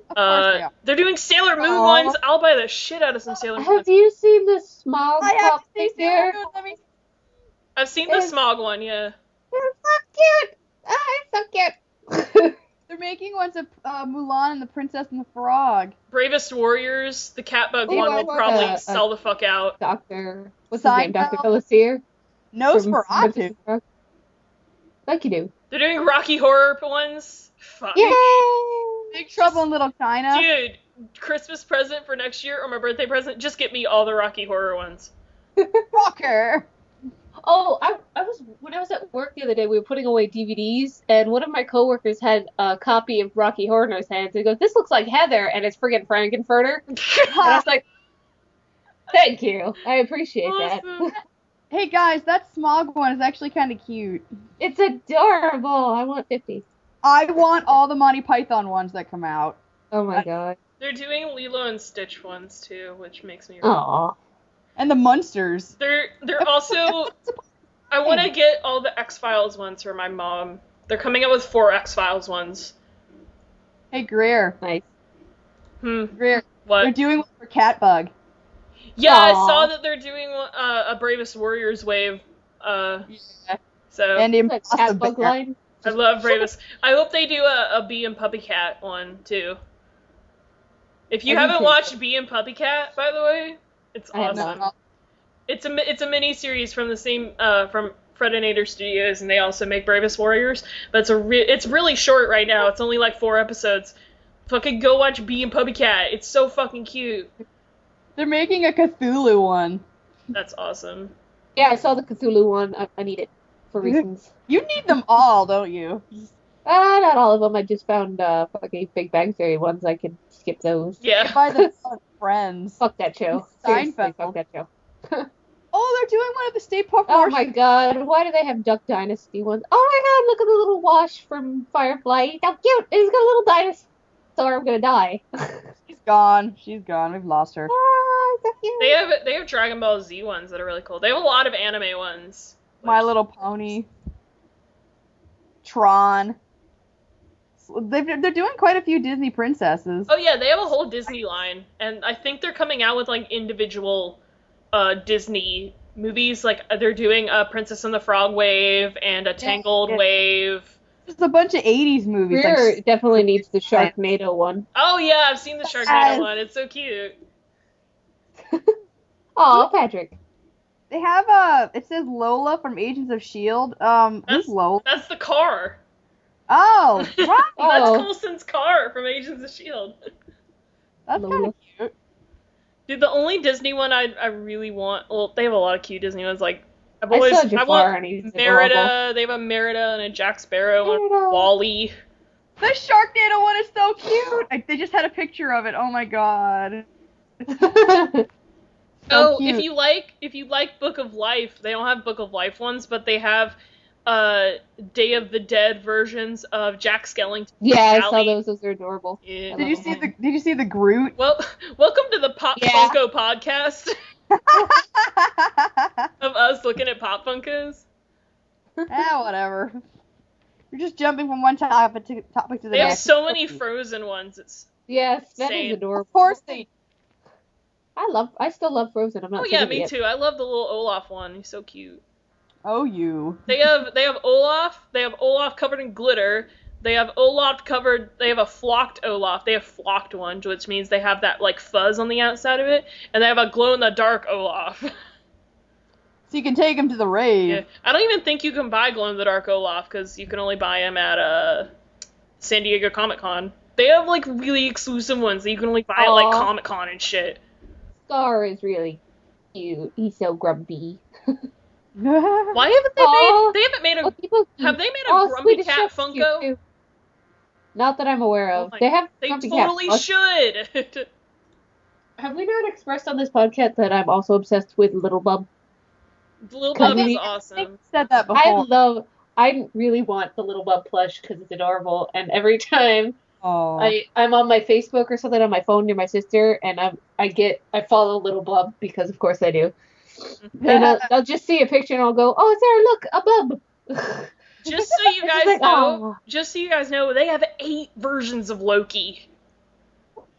Of course they are. they're doing Sailor Moon Aw. ones. I'll buy the shit out of some Sailor Moon. Have you seen the Smog I have pop to say figure? Sailor Moon, let me- I've seen the It's- Smog one, yeah. They're so cute. Oh, it's so cute. They're making ones of Mulan and the Princess and the Frog. Bravest Warriors, the Catbug Ooh, one I will want probably a- sell the fuck out. Doctor, what's his name? Dr. Seinfeld. Philisier? Nosferatu. Like you do. They're doing Rocky Horror ones. Fuck. Yay! Big Trouble in Little China. Dude, Christmas present for next year or my birthday present, just get me all the Rocky Horror ones. Rocker. Oh, I was when I was at work the other day, we were putting away DVDs, and one of my coworkers had a copy of Rocky Horror in his hands. He goes, "This looks like Heather," and it's friggin' Frankenfurter. And I was like, "Thank you, I appreciate that." Awesome. Hey guys, that Smog one is actually kind of cute. It's adorable. I want 50. I want all the Monty Python ones that come out. Oh my god. They're doing Lilo and Stitch ones too, which makes me. Aw. And the Munsters. They're also. I want to get all the X-Files ones for my mom. They're coming out with 4 X-Files ones. Hey Greer. Nice. Greer. They're What? doing one for Catbug. Yeah, I Aw. saw that they're doing a Bravest Warriors wave. So And That Impossible cat bug Bear. line. I love Bravest. I hope they do a Bee and Puppy Cat one too. If you I do haven't think watched Bee and Puppy Cat, by the way, it's I have awesome. not. It's a mini series from the same from Fredinator Studios, and they also make Bravest Warriors. But it's really short right now. It's only like 4 episodes. Fucking go watch Bee and Puppy Cat. It's so fucking cute. They're making a Cthulhu one. That's awesome. Yeah, I saw the Cthulhu one. I need it for reasons. You need them all, don't you? Not all of them. I just found fucking Big Bang Theory ones. I can skip those. Yeah. Buy them for Friends. Fuck that show. Seriously, Seinfeld. fuck that show. Oh, they're doing one of the State Park Oh Marshals. my god, why do they have Duck Dynasty ones? Oh my god, look at the little wash from Firefly. How cute! He's got a little dinosaur. I'm gonna die. She's gone. She's gone. We've lost her. Ah, so cute. They have Dragon Ball Z ones that are really cool. They have a lot of anime ones. My Little Pony. Tron. They're doing quite a few Disney princesses. Oh yeah, they have a whole Disney line, and I think they're coming out with like individual Disney movies. Like they're doing a Princess and the Frog wave and a Tangled yeah. wave. There's a bunch of 80s movies. Greer Like, definitely needs the Sharknado one. Oh yeah, I've seen the Sharknado Yes. one. It's so cute. Aw, Patrick. they have it says Lola from Agents of S.H.I.E.L.D. Who's Lola? That's the car. Oh, right. Oh. That's Coulson's car from Agents of S.H.I.E.L.D. That's kind Lola. of cute. Dude, the only Disney one I really want, well, they have a lot of cute Disney ones, like, I saw want Jafar and he's Merida, adorable. they have a Merida and a Jack Sparrow and Merida. Wally. The Sharknado one is so cute. They just had a picture of it. Oh my god. So cute. if you like Book of Life, they don't have Book of Life ones, but they have Day of the Dead versions of Jack Skellington. Yeah, I saw those. Those are adorable. Yeah. Did you see the Groot? Well, welcome to the Pop Funko podcast of us looking at Pop Funkos. Whatever. You're just jumping from one topic to the next. They have so many Frozen ones. It's yes, that insane. is adorable. Of course they. I still love Frozen. I'm not. Oh yeah, me too. I love the little Olaf one. He's so cute. Oh, you. They have Olaf. They have Olaf covered in glitter. They have Olaf covered. They have a flocked Olaf. They have flocked ones, which means they have that like fuzz on the outside of it, and they have a glow in the dark Olaf. So you can take him to the rave. Yeah. I don't even think you can buy glow in the dark Olaf because you can only buy him at San Diego Comic-Con. They have like really exclusive ones that you can only buy at like Comic-Con and shit. Scar is really cute. He's so grumpy. Why haven't they made a have they made a Grumpy Swedish Cat Chef's Funko? cute, too. Not that I'm aware of. They totally should. Have we not expressed on this podcast that I'm also obsessed with Little Bub? Little Bub is awesome. I said that before. I really want the Little Bub plush because it's adorable, and every time I'm on my Facebook or something on my phone near my sister, and I follow Little Bub because of course I do. And I'll just see a picture and I'll go, oh, it's there, look, a bub. Just so you guys know, they have 8 versions of Loki.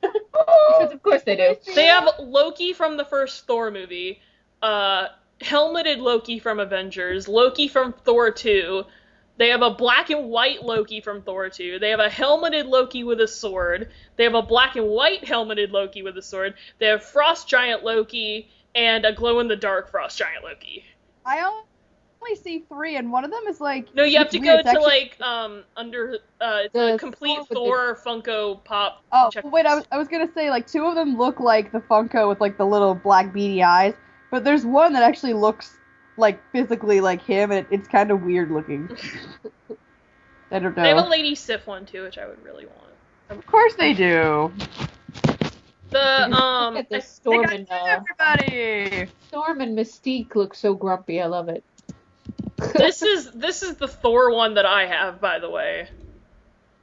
Because of course they do. They have Loki from the first Thor movie, helmeted Loki from Avengers, Loki from Thor 2. They have a black and white Loki from Thor 2. They have a helmeted Loki with a sword. They have a black and white helmeted Loki with a sword. They have Frost Giant Loki and a glow-in-the-dark Frost Giant Loki. I only see 3, and one of them is like... No, you have to go to, like, under, the complete Thor Funko Pop. Oh, wait, I was gonna say, like, 2 of them look like the Funko with, like, the little black beady eyes, but there's one that actually looks, like, physically like him, and it's kind of weird looking. I don't know. They have a Lady Sif one, too, which I would really want. Of course they do. Look at this Storm and everybody. Storm and Mystique look so grumpy. I love it. This is the Thor one that I have, by the way.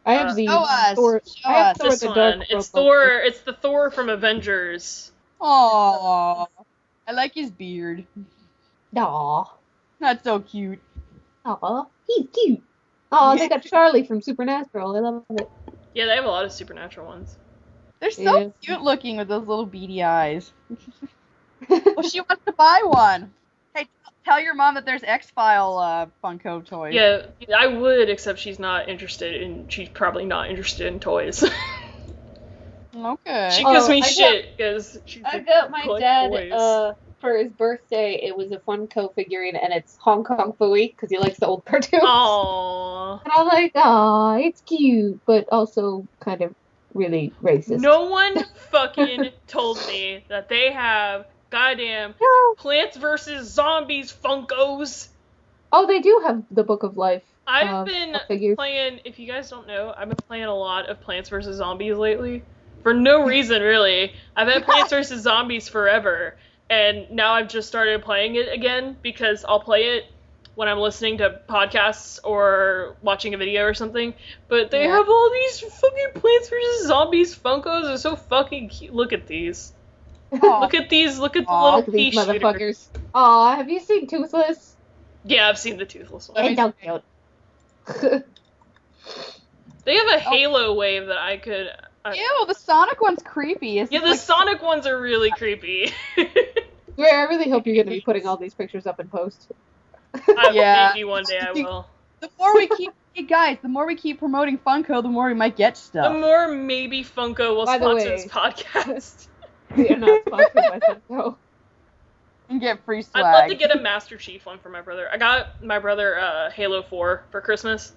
I have the Thor. I have Thor this the one. Dark It's Thor. It's the Thor from Avengers. Aww. I like his beard. Aw. That's so cute. Aw. He's cute. Aw, they got Charlie from Supernatural. I love it. Yeah, they have a lot of Supernatural ones. They're so cute looking with those little beady eyes. Well, she wants to buy one. Hey, tell your mom that there's X-File Funko toys. Yeah, I would, except she's probably not interested in toys. Okay. She gives me shit because I got my dad for his birthday. It was a Funko figurine, and it's Hong Kong Phooey because he likes the old cartoons. Aww. And I'm like, aw, it's cute, but also kind of really racist. No one fucking told me that they have goddamn Plants vs. Zombies Funkos. Oh, they do have the Book of Life. I've been playing, if you guys don't know, I've been playing a lot of Plants vs. Zombies lately. For no reason, really. I've had Plants vs. Zombies forever, and now I've just started playing it again because I'll play it when I'm listening to podcasts or watching a video or something. But they have all these fucking Plants vs. Zombies Funkos. They're so fucking cute. Look at these. Look at these. Look at the little pea motherfuckers. Aw, have you seen Toothless? Yeah, I've seen the Toothless one. It's so cute. They have a Halo wave that I could... Ew, the Sonic one's creepy. The Sonic ones are really creepy. Yeah, I really hope you're going to be putting all these pictures up in post. Maybe one day I will. The more we keep... Hey guys, the more we keep promoting Funko, the more we might get stuff. The more maybe Funko will sponsor this podcast. We are not sponsored by Funko. And get free swag. I'd love to get a Master Chief one for my brother. I got my brother Halo 4 for Christmas.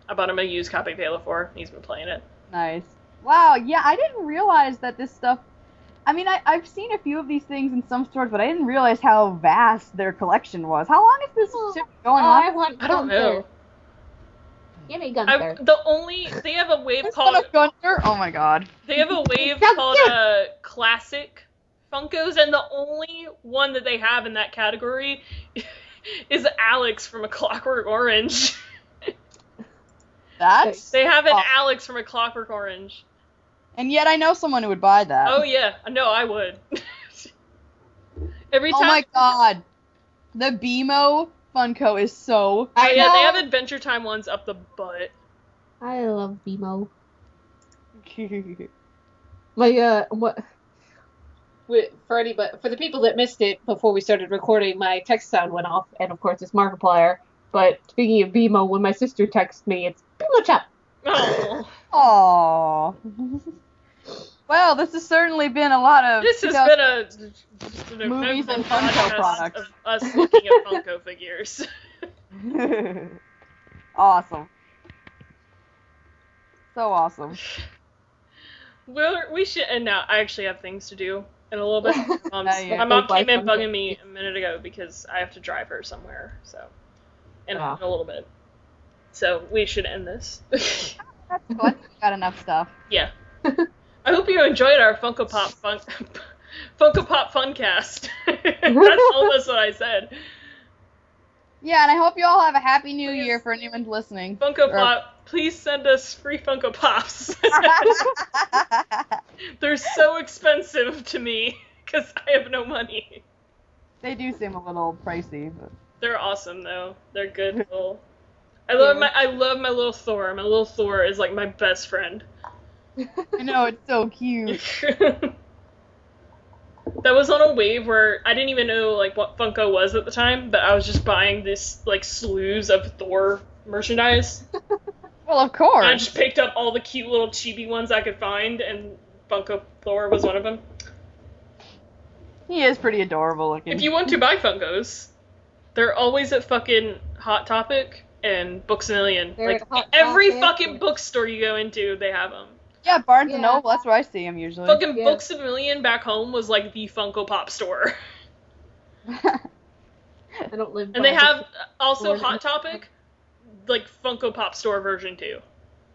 I bought him a used copy of Halo 4. He's been playing it. Nice. Wow, yeah, I didn't realize that this stuff I mean, I've seen a few of these things in some stores, but I didn't realize how vast their collection was. How long is this ship going on? I want I don't know. Give me Gunther. They have a wave Son called of Gunter? Oh my god. They have a wave So called cute. Classic Funkos, and the only one that they have in that category is Alex from A Clockwork Orange. That's... They have an Oh. Alex from A Clockwork Orange. And yet I know someone who would buy that. Oh yeah, no, I would. Every Oh time. my god. The BMO Funko is so... Oh, yeah, know. they have Adventure Time ones up the butt. I love BMO. For the people that missed it before we started recording, my text sound went off, and of course it's Markiplier. But speaking of BMO, when my sister texts me, it's BMO Chop. Oh. Aww. Well, this has certainly been a lot of... This has been a Movies and podcast Funko products. of us looking at Funko figures. Awesome. So awesome. We should, and now I actually have things to do in a little bit. Yeah. My mom came in bugging me a minute ago because I have to drive her somewhere, so in Oh. a little bit. So we should end this. That's fun. We got enough stuff. Yeah. I hope you enjoyed our Funko Pop Funcast. That's almost what I said. Yeah, and I hope you all have a happy new year for anyone listening. Funko Pop, please send us free Funko Pops. They're so expensive to me because I have no money. They do seem a little pricey, but... They're awesome though. They're good little. I love my little Thor. My little Thor is like my best friend. I know, it's so cute. That was on a wave where I didn't even know like what Funko was at the time, but I was just buying this like slews of Thor merchandise. Well, of course. I just picked up all the cute little chibi ones I could find, and Funko Thor was one of them. He is pretty adorable looking. If you want to buy Funkos, they're always at fucking Hot Topic and Books A Million. They're Like at Hot every Topic fucking and- bookstore you go into, they have them. Yeah, Barnes & Yeah. Noble, that's where I see him usually. Fucking Yeah. Books A Million back home was like the Funko Pop store. I don't live. And they by have also Lord. Hot Topic, like Funko Pop store version too.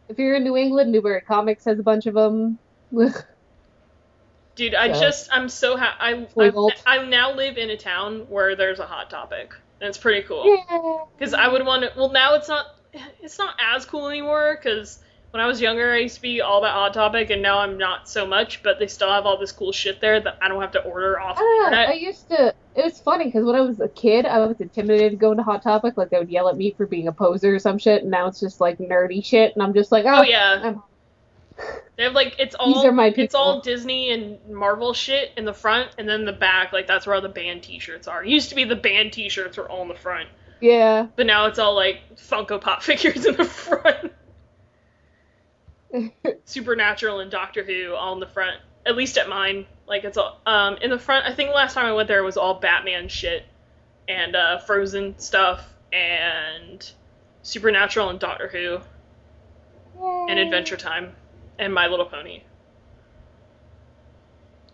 If you're in New England, Newbury Comics has a bunch of them. Dude, Yeah. I'm so happy. Wiggled. I now live in a town where there's a Hot Topic, and it's pretty cool. Yeah. Because I would want to. Well, now it's not as cool anymore. Because when I was younger, I used to be all about Hot Topic, and now I'm not so much. But they still have all this cool shit there that I don't have to order off the internet. I used to. It was funny because when I was a kid, I was intimidated to go into Hot Topic. Like they would yell at me for being a poser or some shit, and now it's just like nerdy shit, and I'm just like, Oh yeah, I'm- they have like it's These are my it's all people. Disney and Marvel shit in the front, and then the back, like that's where all the band T-shirts are. It used to be the band T-shirts were all in the front, yeah. but now it's all like Funko Pop figures in the front. Supernatural and Doctor Who all in the front. At least at mine, like it's all in the front. I think last time I went there it was all Batman shit and Frozen stuff and Supernatural and Doctor Who and Adventure Time and My Little Pony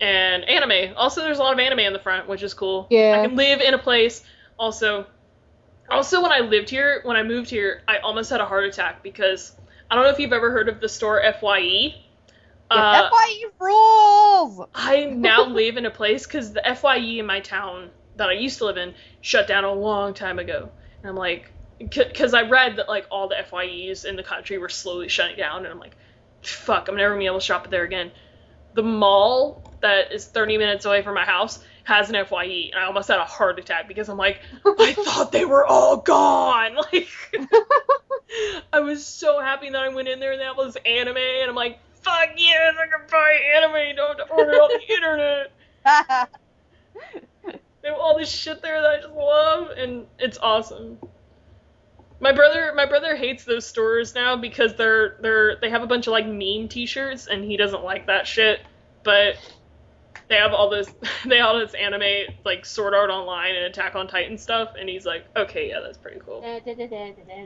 and anime. Also, there's a lot of anime in the front, which is cool. Yeah. I can live in a place. Also, when I moved here, I almost had a heart attack because I don't know if you've ever heard of the store FYE. That's why you rules! I now live in a place because the FYE in my town that I used to live in shut down a long time ago. And I'm like, because I read that like all the FYEs in the country were slowly shutting down, and I'm like, fuck, I'm never gonna be able to shop there again. The mall that is 30 minutes away from my house has an FYE, and I almost had a heart attack because I'm like, I thought they were all gone. Like, I was so happy that I went in there and they have all this anime, and I'm like, fuck yes, I can buy anime, don't have to order it on the internet. They have all this shit there that I just love, and it's awesome. My brother hates those stores now because they have a bunch of like meme T-shirts, and he doesn't like that shit. But they have all this anime like Sword Art Online and Attack on Titan stuff, and he's like, okay, yeah, that's pretty cool.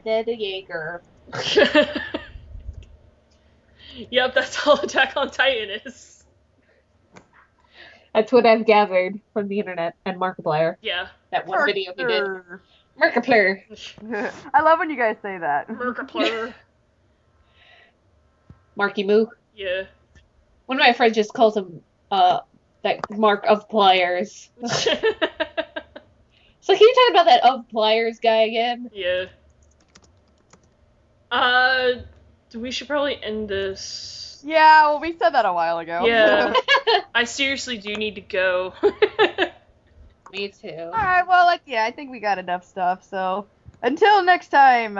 Jaeger. Yep, that's all Attack on Titan is. That's what I've gathered from the internet and Markiplier. Yeah. That one video he did. Markiplier. I love when you guys say that. Markiplier. Marky Moo. Yeah. One of my friends just calls him that Mark of Pliers. So can you talk about that of Pliers guy again? Yeah. We should probably end this. Yeah, well, we said that a while ago. Yeah. I seriously do need to go. Me too. Alright, well, I think we got enough stuff, so until next time,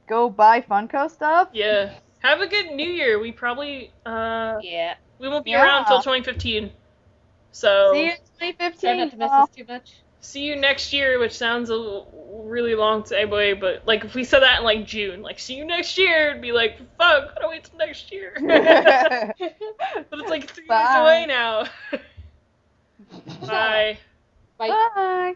go buy Funko stuff. Yeah. Have a good New Year. We probably, Yeah. we won't be around until 2015. So. See you in 2015. Try not to miss us too much. See you next year, which sounds really long to anybody, but like if we said that in like June, like see you next year, it'd be like fuck, gotta wait till next year. But it's like 3 years away now. Bye. Bye. Bye.